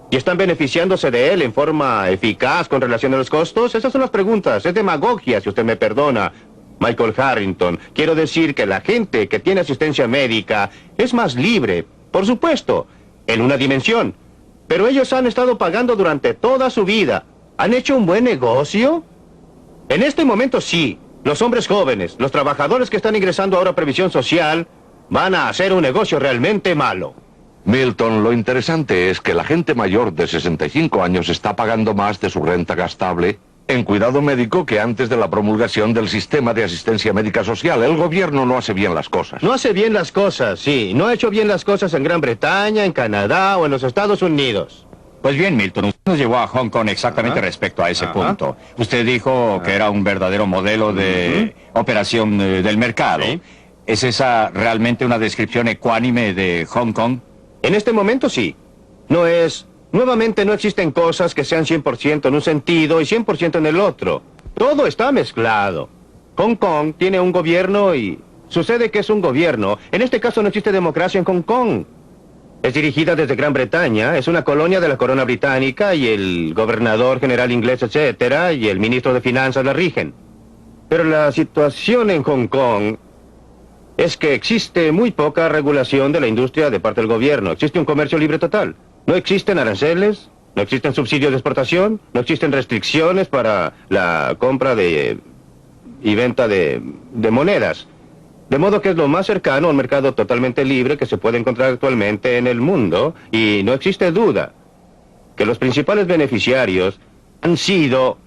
C: ¿Y están beneficiándose de él en forma eficaz con relación a los costos? Esas son las preguntas. Es demagogia, si usted me perdona, Michael Harrington. Quiero decir que la gente que tiene asistencia médica es más libre, por supuesto, en una dimensión. Pero ellos han estado pagando durante toda su vida. ¿Han hecho un buen negocio? En este momento sí. Los hombres jóvenes, los trabajadores que están ingresando ahora a previsión social, van a hacer un negocio realmente malo.
J: Milton, lo interesante es que la gente mayor de 65 años está pagando más de su renta gastable en cuidado médico que antes de la promulgación del sistema de asistencia médica social. El gobierno no hace bien las cosas.
C: No hace bien las cosas, sí. No ha hecho bien las cosas en Gran Bretaña, en Canadá o en los Estados Unidos.
A: Pues bien, Milton, usted nos llevó a Hong Kong exactamente respecto a ese punto. Usted dijo que era un verdadero modelo de operación del mercado.
C: Sí.
A: ¿Es esa realmente una descripción ecuánime de Hong Kong?
C: En este momento sí. No es... Nuevamente no existen cosas que sean 100% en un sentido y 100% en el otro. Todo está mezclado. Hong Kong tiene un gobierno y sucede que es un gobierno. En este caso no existe democracia en Hong Kong. Es dirigida desde Gran Bretaña, es una colonia de la corona británica y el gobernador general inglés, etcétera, y el ministro de finanzas la rigen. Pero la situación en Hong Kong es que existe muy poca regulación de la industria de parte del gobierno. Existe un comercio libre total. No existen aranceles, no existen subsidios de exportación, no existen restricciones para la compra y venta de monedas. De modo que es lo más cercano a un mercado totalmente libre que se puede encontrar actualmente en el mundo, y no existe duda que los principales beneficiarios han sido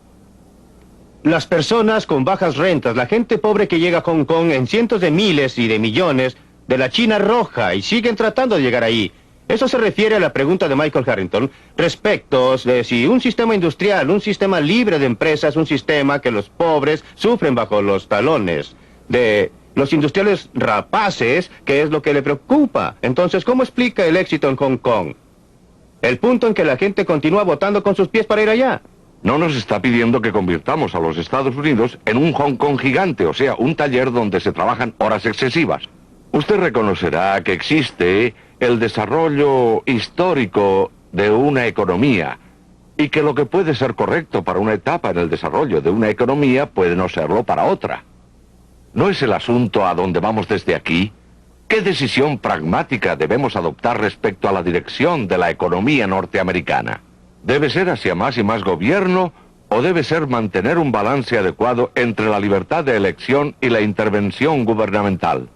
C: las personas con bajas rentas, la gente pobre que llega a Hong Kong en cientos de miles y de millones de la China roja y siguen tratando de llegar ahí. Eso se refiere a la pregunta de Michael Harrington respecto de si un sistema industrial, un sistema libre de empresas, un sistema que los pobres sufren bajo los talones de los industriales rapaces, que es lo que le preocupa. Entonces, ¿cómo explica el éxito en Hong Kong? El punto en que la gente continúa votando con sus pies para ir allá.
J: No nos está pidiendo que convirtamos a los Estados Unidos en un Hong Kong gigante, o sea, un taller donde se trabajan horas excesivas. Usted reconocerá que existe el desarrollo histórico de una economía y que lo que puede ser correcto para una etapa en el desarrollo de una economía puede no serlo para otra. ¿No es el asunto a donde vamos desde aquí? ¿Qué decisión pragmática debemos adoptar respecto a la dirección de la economía norteamericana? ¿Debe ser hacia más y más gobierno o debe ser mantener un balance adecuado entre la libertad de elección y la intervención gubernamental?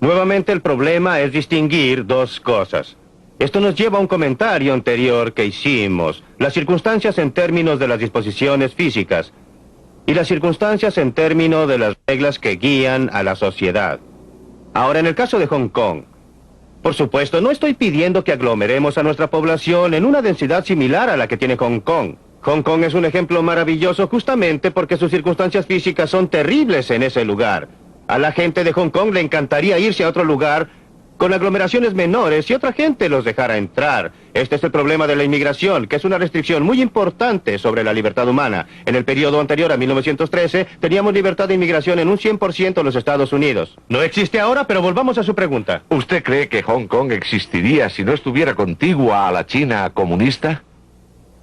C: Nuevamente el problema es distinguir dos cosas. Esto nos lleva a un comentario anterior que hicimos. Las circunstancias en términos de las disposiciones físicas y las circunstancias en términos de las reglas que guían a la sociedad. Ahora, en el caso de Hong Kong, por supuesto, no estoy pidiendo que aglomeremos a nuestra población en una densidad similar a la que tiene Hong Kong. Hong Kong es un ejemplo maravilloso justamente porque sus circunstancias físicas son terribles en ese lugar. A la gente de Hong Kong le encantaría irse a otro lugar con aglomeraciones menores si otra gente los dejara entrar. Este es el problema de la inmigración, que es una restricción muy importante sobre la libertad humana. En el periodo anterior a 1913, teníamos libertad de inmigración en un 100% en los Estados Unidos. No existe ahora, pero volvamos a su pregunta.
J: ¿Usted cree que Hong Kong existiría si no estuviera contigua a la China comunista?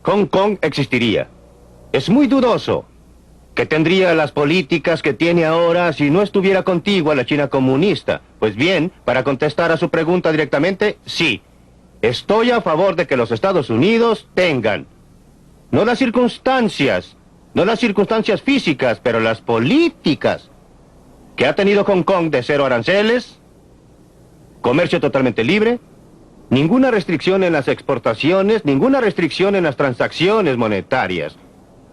C: Hong Kong existiría. Es muy dudoso que tendría las políticas que tiene ahora si no estuviera contigua a la China comunista. Pues bien, para contestar a su pregunta directamente, sí. Estoy a favor de que los Estados Unidos tengan, no las circunstancias físicas, pero las políticas que ha tenido Hong Kong de cero aranceles, comercio totalmente libre, ninguna restricción en las exportaciones, ninguna restricción en las transacciones monetarias.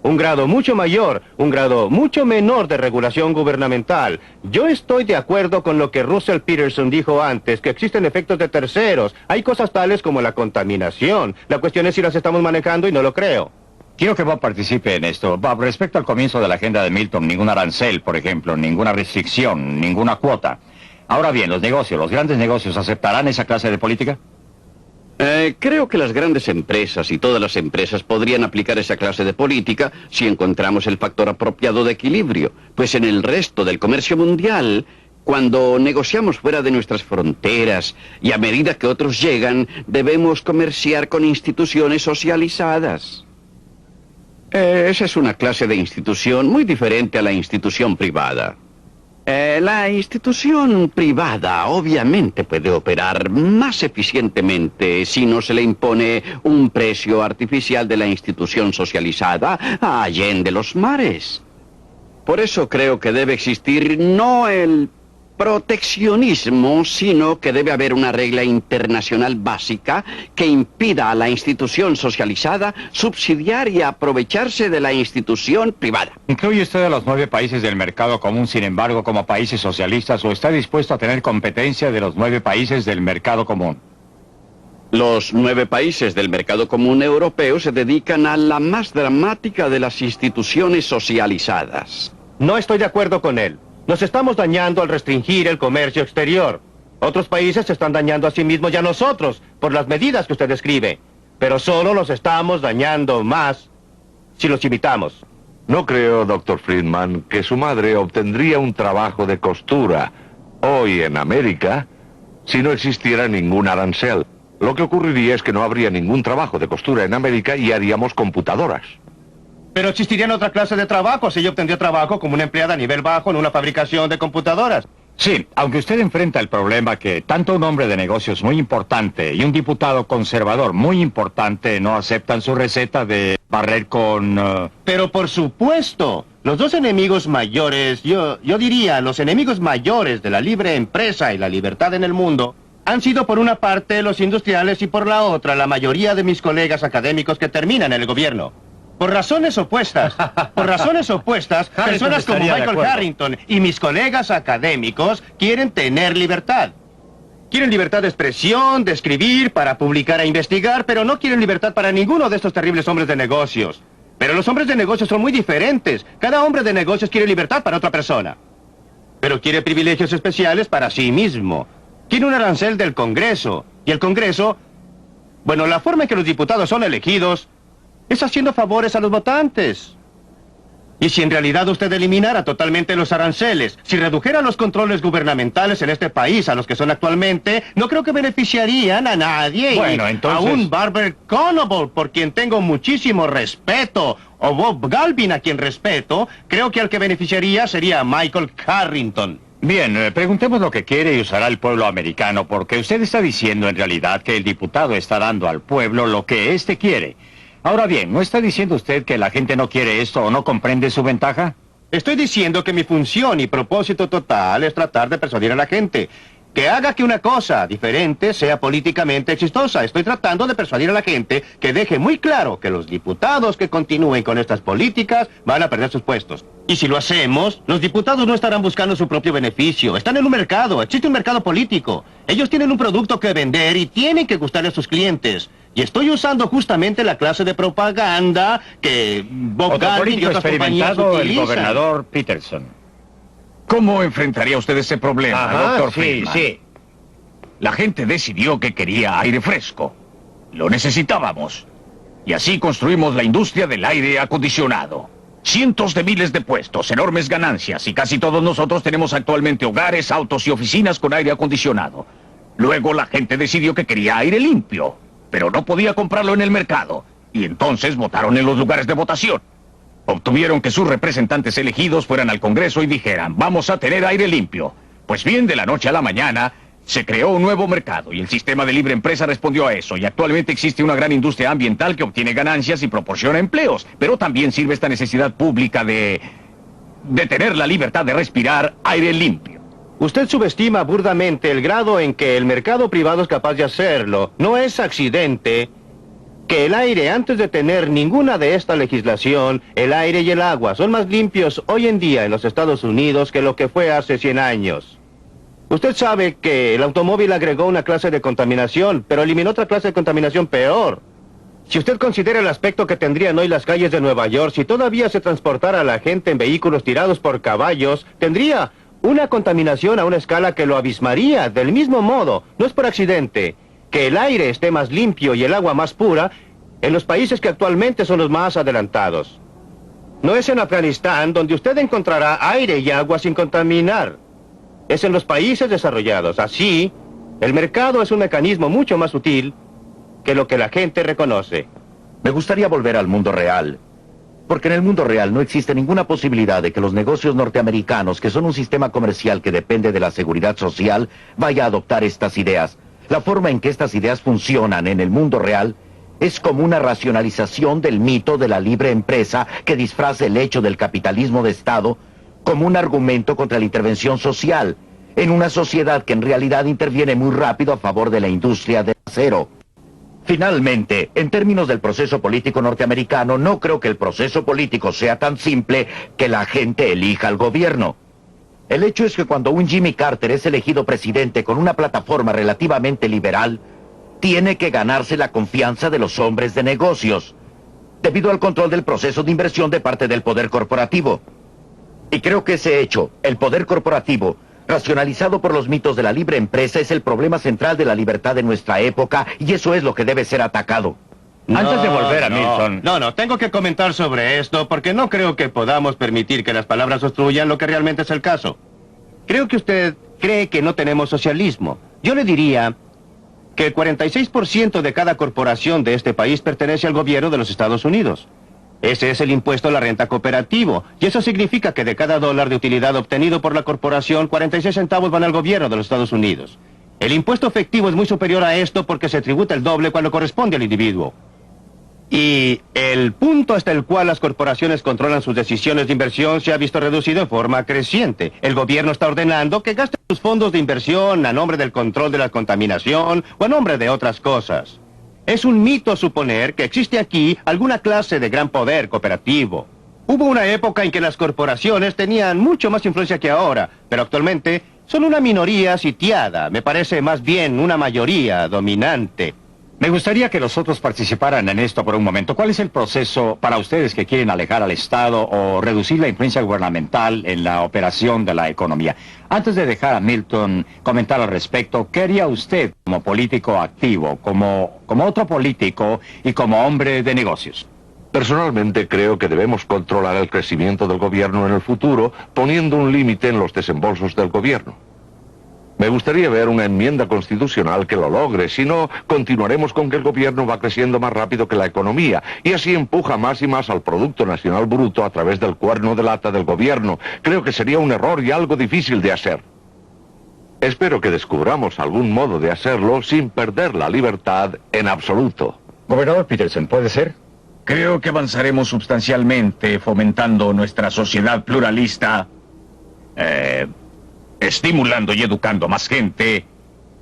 C: Un grado mucho mayor, un grado mucho menor de regulación gubernamental. Yo estoy de acuerdo con lo que Russell Peterson dijo antes, que existen efectos de terceros. Hay cosas tales como la contaminación. La cuestión es si las estamos manejando y no lo creo.
A: Quiero que Bob participe en esto. Bob, respecto al comienzo de la agenda de Milton, ningún arancel, por ejemplo, ninguna restricción, ninguna cuota. Ahora bien, los negocios, los grandes negocios, ¿aceptarán esa clase de política?
I: Creo que las grandes empresas y todas las empresas podrían aplicar esa clase de política si encontramos el factor apropiado de equilibrio. Pues en el resto del comercio mundial, cuando negociamos fuera de nuestras fronteras y a medida que otros llegan, debemos comerciar con instituciones socializadas. Esa es una clase de institución muy diferente a la institución privada. La institución privada obviamente puede operar más eficientemente si no se le impone un precio artificial de la institución socializada allende los mares. Por eso creo que debe existir no el proteccionismo, sino que debe haber una regla internacional básica que impida a la institución socializada subsidiar y aprovecharse de la institución privada.
A: ¿Incluye usted a los 9 países del mercado común, sin embargo, como países socialistas, o está dispuesto a tener competencia de los 9 países del mercado común?
I: Los 9 países del mercado común europeo se dedican a la más dramática de las instituciones socializadas.
C: No estoy de acuerdo con él. Nos estamos dañando al restringir el comercio exterior. Otros países se están dañando a sí mismos y a nosotros por las medidas que usted describe. Pero solo los estamos dañando más si los imitamos.
J: No creo, Dr. Friedman, que su madre obtendría un trabajo de costura hoy en América si no existiera ningún arancel. Lo que ocurriría es que no habría ningún trabajo de costura en América y haríamos computadoras.
C: Pero existirían otra clase de trabajo si ella obtendría trabajo como una empleada a nivel bajo en una fabricación de computadoras.
A: Sí, aunque usted enfrenta el problema que tanto un hombre de negocios muy importante y un diputado conservador muy importante no aceptan su receta de barrer con...
C: Pero por supuesto, los dos enemigos mayores, yo diría, los enemigos mayores de la libre empresa y la libertad en el mundo, han sido por una parte los industriales y por la otra la mayoría de mis colegas académicos que terminan en el gobierno. Por razones opuestas, personas como Michael Harrington y mis colegas académicos quieren tener libertad. Quieren libertad de expresión, de escribir, para publicar e investigar, pero no quieren libertad para ninguno de estos terribles hombres de negocios. Pero los hombres de negocios son muy diferentes. Cada hombre de negocios quiere libertad para otra persona. Pero quiere privilegios especiales para sí mismo. Quiere un arancel del Congreso. Y el Congreso, bueno, la forma en que los diputados son elegidos es haciendo favores a los votantes. Y si en realidad usted eliminara totalmente los aranceles, si redujera los controles gubernamentales en este país a los que son actualmente, no creo que beneficiarían a nadie.
A: Bueno, entonces...
C: A un Barber Conable, por quien tengo muchísimo respeto, o Bob Galvin, a quien respeto, creo que al que beneficiaría sería a Michael Harrington.
A: Bien, preguntemos lo que quiere y usará el pueblo americano, porque usted está diciendo en realidad que el diputado está dando al pueblo lo que éste quiere. Ahora bien, ¿no está diciendo usted que la gente no quiere esto o no comprende su ventaja?
C: Estoy diciendo que mi función y propósito total es tratar de persuadir a la gente que haga que una cosa diferente sea políticamente exitosa. Estoy tratando de persuadir a la gente que deje muy claro que los diputados que continúen con estas políticas van a perder sus puestos. Y si lo hacemos, los diputados no estarán buscando su propio beneficio. Están en un mercado, existe un mercado político. Ellos tienen un producto que vender y tienen que gustarle a sus clientes. Y estoy usando justamente la clase de propaganda que Bob Galvin y otras compañías utilizan.
A: El gobernador Peterson.
H: ¿Cómo enfrentaría usted ese problema, doctor Friedman?
A: Sí.
H: La gente decidió que quería aire fresco. Lo necesitábamos. Y así construimos la industria del aire acondicionado. Cientos de miles de puestos, enormes ganancias, y casi todos nosotros tenemos actualmente hogares, autos y oficinas con aire acondicionado. Luego la gente decidió que quería aire limpio, pero no podía comprarlo en el mercado. Y entonces votaron en los lugares de votación. Obtuvieron que sus representantes elegidos fueran al Congreso y dijeran, vamos a tener aire limpio. Pues bien, de la noche a la mañana, se creó un nuevo mercado y el sistema de libre empresa respondió a eso. Y actualmente existe una gran industria ambiental que obtiene ganancias y proporciona empleos. Pero también sirve esta necesidad pública de tener la libertad de respirar aire limpio.
C: Usted subestima burdamente el grado en que el mercado privado es capaz de hacerlo. No es accidente que el aire, antes de tener ninguna de esta legislación, el aire y el agua son más limpios hoy en día en los Estados Unidos que lo que fue hace 100 años. Usted sabe que el automóvil agregó una clase de contaminación, pero eliminó otra clase de contaminación peor. Si usted considera el aspecto que tendrían hoy las calles de Nueva York, si todavía se transportara a la gente en vehículos tirados por caballos, tendría una contaminación a una escala que lo abismaría. Del mismo modo, no es por accidente que el aire esté más limpio y el agua más pura en los países que actualmente son los más adelantados. No es en Afganistán donde usted encontrará aire y agua sin contaminar. Es en los países desarrollados. Así, el mercado es un mecanismo mucho más útil que lo que la gente reconoce.
G: Me gustaría volver al mundo real, porque en el mundo real no existe ninguna posibilidad de que los negocios norteamericanos, que son un sistema comercial que depende de la seguridad social, vaya a adoptar estas ideas. La forma en que estas ideas funcionan en el mundo real es como una racionalización del mito de la libre empresa que disfraza el hecho del capitalismo de Estado como un argumento contra la intervención social en una sociedad que en realidad interviene muy rápido a favor de la industria del acero. Finalmente, en términos del proceso político norteamericano, no creo que el proceso político sea tan simple que la gente elija al gobierno. El hecho es que cuando un Jimmy Carter es elegido presidente con una plataforma relativamente liberal, tiene que ganarse la confianza de los hombres de negocios, debido al control del proceso de inversión de parte del poder corporativo. Y creo que ese hecho, el poder corporativo, racionalizado por los mitos de la libre empresa, es el problema central de la libertad de nuestra época, y eso es lo que debe ser atacado.
A: Antes de volver a Milton...
C: No, tengo que comentar sobre esto porque no creo que podamos permitir que las palabras obstruyan lo que realmente es el caso. Creo que usted cree que no tenemos socialismo. Yo le diría que el 46% de cada corporación de este país pertenece al gobierno de los Estados Unidos. Ese es el impuesto a la renta cooperativo, y eso significa que de cada $1 de utilidad obtenido por la corporación, 46 centavos van al gobierno de los Estados Unidos. El impuesto efectivo es muy superior a esto porque se tributa el doble cuando corresponde al individuo. Y el punto hasta el cual las corporaciones controlan sus decisiones de inversión se ha visto reducido en forma creciente. El gobierno está ordenando que gasten sus fondos de inversión a nombre del control de la contaminación o a nombre de otras cosas. Es un mito suponer que existe aquí alguna clase de gran poder cooperativo. Hubo una época en que las corporaciones tenían mucho más influencia que ahora, pero actualmente son una minoría sitiada, me parece más bien una mayoría dominante.
A: Me gustaría que los otros participaran en esto por un momento. ¿Cuál es el proceso para ustedes que quieren alejar al Estado o reducir la influencia gubernamental en la operación de la economía? Antes de dejar a Milton comentar al respecto, ¿qué haría usted como político activo, como otro político y como hombre de negocios?
J: Personalmente creo que debemos controlar el crecimiento del gobierno en el futuro, poniendo un límite en los desembolsos del gobierno. Me gustaría ver una enmienda constitucional que lo logre, si no, continuaremos con que el gobierno va creciendo más rápido que la economía, y así empuja más y más al Producto Nacional Bruto a través del cuerno de lata del gobierno. Creo que sería un error y algo difícil de hacer. Espero que descubramos algún modo de hacerlo sin perder la libertad en absoluto.
A: Gobernador Peterson, ¿puede ser?
H: Creo que avanzaremos sustancialmente fomentando nuestra sociedad pluralista, estimulando y educando a más gente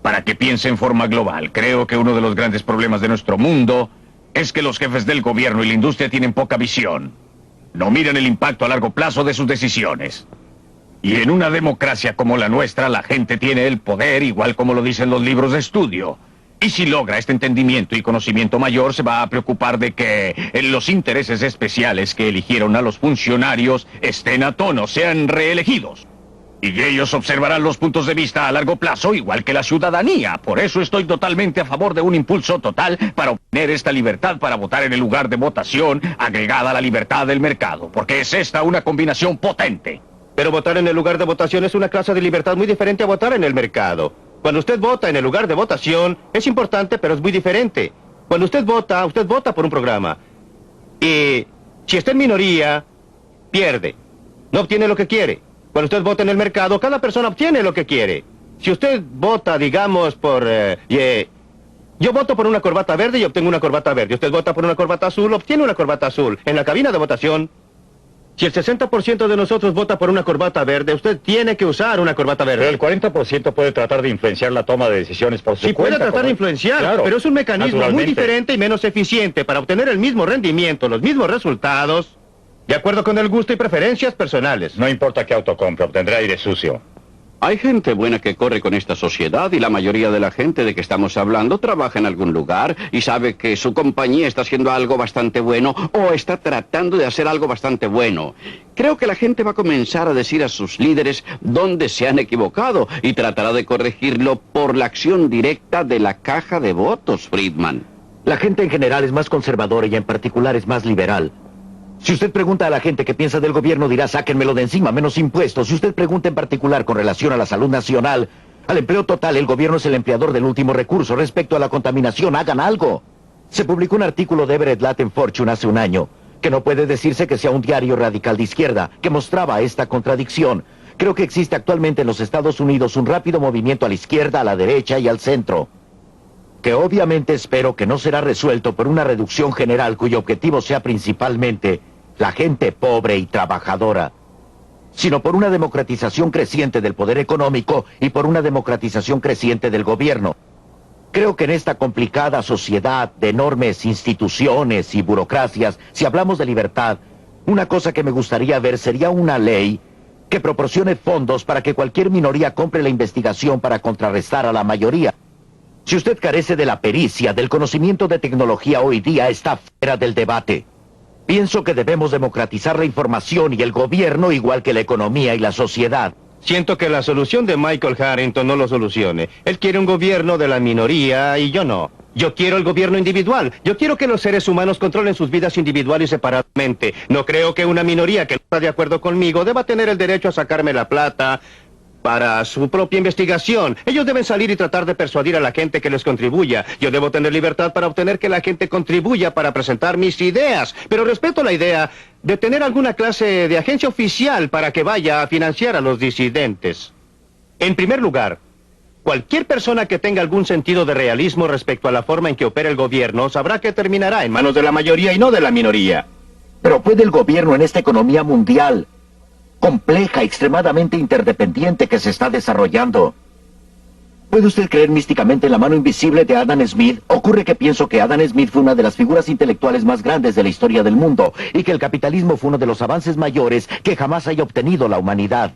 H: para que piense en forma global. Creo que uno de los grandes problemas de nuestro mundo es que los jefes del gobierno y la industria tienen poca visión. No miran el impacto a largo plazo de sus decisiones. Y en una democracia como la nuestra, la gente tiene el poder, igual como lo dicen los libros de estudio. Y si logra este entendimiento y conocimiento mayor, se va a preocupar de que los intereses especiales que eligieron a los funcionarios estén a tono, sean reelegidos. Y ellos observarán los puntos de vista a largo plazo, igual que la ciudadanía. Por eso estoy totalmente a favor de un impulso total para obtener esta libertad para votar en el lugar de votación, agregada a la libertad del mercado, porque es esta una combinación potente.
C: Pero votar en el lugar de votación es una clase de libertad muy diferente a votar en el mercado. Cuando usted vota en el lugar de votación, es importante, pero es muy diferente. Cuando usted vota por un programa. Y si está en minoría, pierde. No obtiene lo que quiere. Cuando usted vota en el mercado, cada persona obtiene lo que quiere. Si usted vota, digamos, por... yo voto por una corbata verde y obtengo una corbata verde. Usted vota por una corbata azul, obtiene una corbata azul. En la cabina de votación, si el 60% de nosotros vota por una corbata verde, usted tiene que usar una corbata verde.
A: Pero el 40% puede tratar de influenciar la toma de decisiones por su cuenta.
C: Sí, puede tratar de influenciar,
A: claro,
C: pero es un mecanismo muy diferente y menos eficiente para obtener el mismo rendimiento, los mismos resultados, de acuerdo con el gusto y preferencias personales.
A: No importa qué auto compre, obtendrá aire sucio.
I: Hay gente buena que corre con esta sociedad y la mayoría de la gente de que estamos hablando trabaja en algún lugar y sabe que su compañía está haciendo algo bastante bueno o está tratando de hacer algo bastante bueno. Creo que la gente va a comenzar a decir a sus líderes dónde se han equivocado y tratará de corregirlo por la acción directa de la caja de votos, Friedman.
G: La gente en general es más conservadora y en particular es más liberal. Si usted pregunta a la gente qué piensa del gobierno, dirá, sáquenmelo de encima, menos impuestos. Si usted pregunta en particular con relación a la salud nacional, al empleo total, el gobierno es el empleador del último recurso. Respecto a la contaminación, hagan algo. Se publicó un artículo de Everett Latt en Fortune hace un año, que no puede decirse que sea un diario radical de izquierda, que mostraba esta contradicción. Creo que existe actualmente en los Estados Unidos un rápido movimiento a la izquierda, a la derecha y al centro, que obviamente espero que no será resuelto por una reducción general cuyo objetivo sea principalmente la gente pobre y trabajadora, sino por una democratización creciente del poder económico y por una democratización creciente del gobierno. Creo que en esta complicada sociedad de enormes instituciones y burocracias, si hablamos de libertad, una cosa que me gustaría ver sería una ley que proporcione fondos para que cualquier minoría compre la investigación para contrarrestar a la mayoría. Si usted carece de la pericia, del conocimiento de tecnología hoy día, está fuera del debate. Pienso que debemos democratizar la información y el gobierno igual que la economía y la sociedad.
C: Siento que la solución de Michael Harrington no lo solucione. Él quiere un gobierno de la minoría y yo no. Yo quiero el gobierno individual. Yo quiero que los seres humanos controlen sus vidas individuales y separadamente. No creo que una minoría que no está de acuerdo conmigo deba tener el derecho a sacarme la plata para su propia investigación. Ellos deben salir y tratar de persuadir a la gente que les contribuya. Yo debo tener libertad para obtener que la gente contribuya para presentar mis ideas. Pero respeto la idea de tener alguna clase de agencia oficial para que vaya a financiar a los disidentes. En primer lugar, cualquier persona que tenga algún sentido de realismo respecto a la forma en que opera el gobierno sabrá que terminará en manos de la mayoría y no de la minoría.
G: Pero ¿puede el gobierno en esta economía mundial compleja, extremadamente interdependiente que se está desarrollando? ¿Puede usted creer místicamente en la mano invisible de Adam Smith? Ocurre que pienso que Adam Smith fue una de las figuras intelectuales más grandes de la historia del mundo y que el capitalismo fue uno de los avances mayores que jamás haya obtenido la humanidad.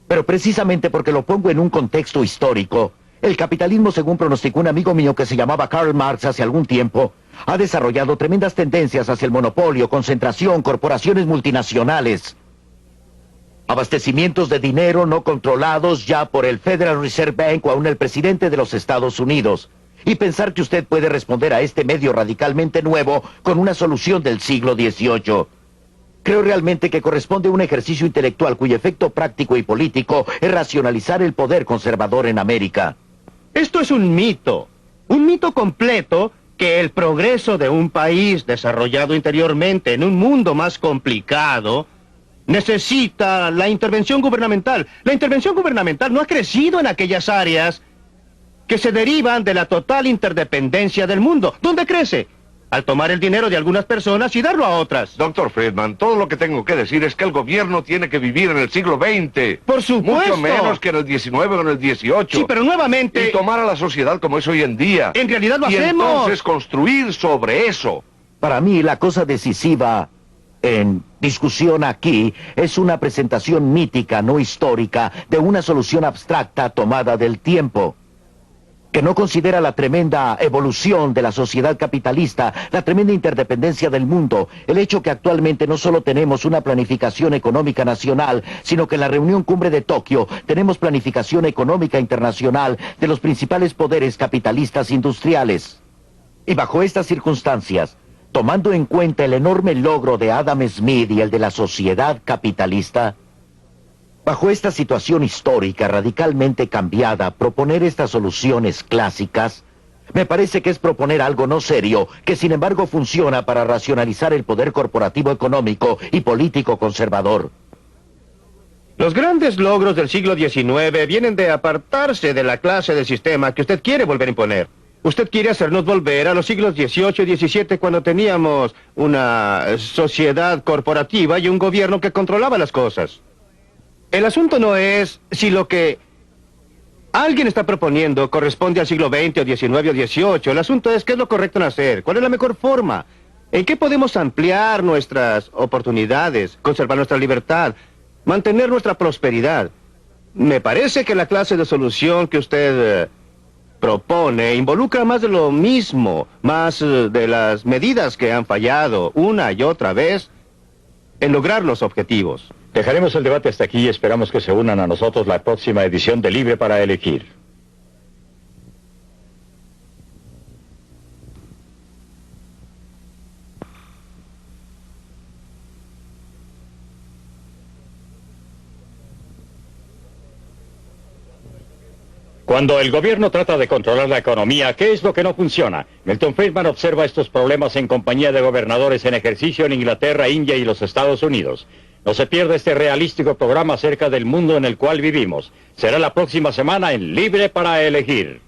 G: Pero precisamente porque lo pongo en un contexto histórico, el capitalismo, según pronosticó un amigo mío que se llamaba Karl Marx hace algún tiempo, ha desarrollado tremendas tendencias hacia el monopolio, concentración, corporaciones multinacionales, abastecimientos de dinero no controlados ya por el Federal Reserve Bank o aún el presidente de los Estados Unidos. Y pensar que usted puede responder a este medio radicalmente nuevo con una solución del siglo XVIII. Creo realmente que corresponde a un ejercicio intelectual cuyo efecto práctico y político es racionalizar el poder conservador en América.
C: Esto es un mito completo, que el progreso de un país desarrollado interiormente en un mundo más complicado necesita la intervención gubernamental. La intervención gubernamental no ha crecido en aquellas áreas que se derivan de la total interdependencia del mundo. ¿Dónde crece? Al tomar el dinero de algunas personas y darlo a otras.
J: Doctor Friedman, todo lo que tengo que decir es que el gobierno tiene que vivir en el siglo XX.
C: Por supuesto.
J: Mucho menos que en el XIX o en el XVIII.
C: Sí, pero nuevamente...
J: Y tomar a la sociedad como es hoy en día.
C: En realidad lo
J: y
C: hacemos.
J: Entonces construir sobre eso.
G: Para mí, la cosa decisiva en discusión aquí es una presentación mítica, no histórica, de una solución abstracta tomada del tiempo, que no considera la tremenda evolución de la sociedad capitalista, la tremenda interdependencia del mundo, el hecho que actualmente no solo tenemos una planificación económica nacional, sino que en la reunión cumbre de Tokio tenemos planificación económica internacional de los principales poderes capitalistas industriales. Y bajo estas circunstancias, tomando en cuenta el enorme logro de Adam Smith y el de la sociedad capitalista, bajo esta situación histórica radicalmente cambiada, proponer estas soluciones clásicas, me parece que es proponer algo no serio, que sin embargo funciona para racionalizar el poder corporativo económico y político conservador.
C: Los grandes logros del siglo XIX vienen de apartarse de la clase de sistema que usted quiere volver a imponer. Usted quiere hacernos volver a los siglos XVIII y XVII, cuando teníamos una sociedad corporativa y un gobierno que controlaba las cosas. El asunto no es si lo que alguien está proponiendo corresponde al siglo XX o XIX o XVIII. El asunto es qué es lo correcto en hacer, cuál es la mejor forma, en qué podemos ampliar nuestras oportunidades, conservar nuestra libertad, mantener nuestra prosperidad. Me parece que la clase de solución que usted propone involucra más de lo mismo, más de las medidas que han fallado una y otra vez en lograr los objetivos.
A: Dejaremos el debate hasta aquí y esperamos que se unan a nosotros la próxima edición de Libre para Elegir. Cuando el gobierno trata de controlar la economía, ¿qué es lo que no funciona? Milton Friedman observa estos problemas en compañía de gobernadores en ejercicio en Inglaterra, India y los Estados Unidos. No se pierda este realístico programa acerca del mundo en el cual vivimos. Será la próxima semana en Libre para Elegir.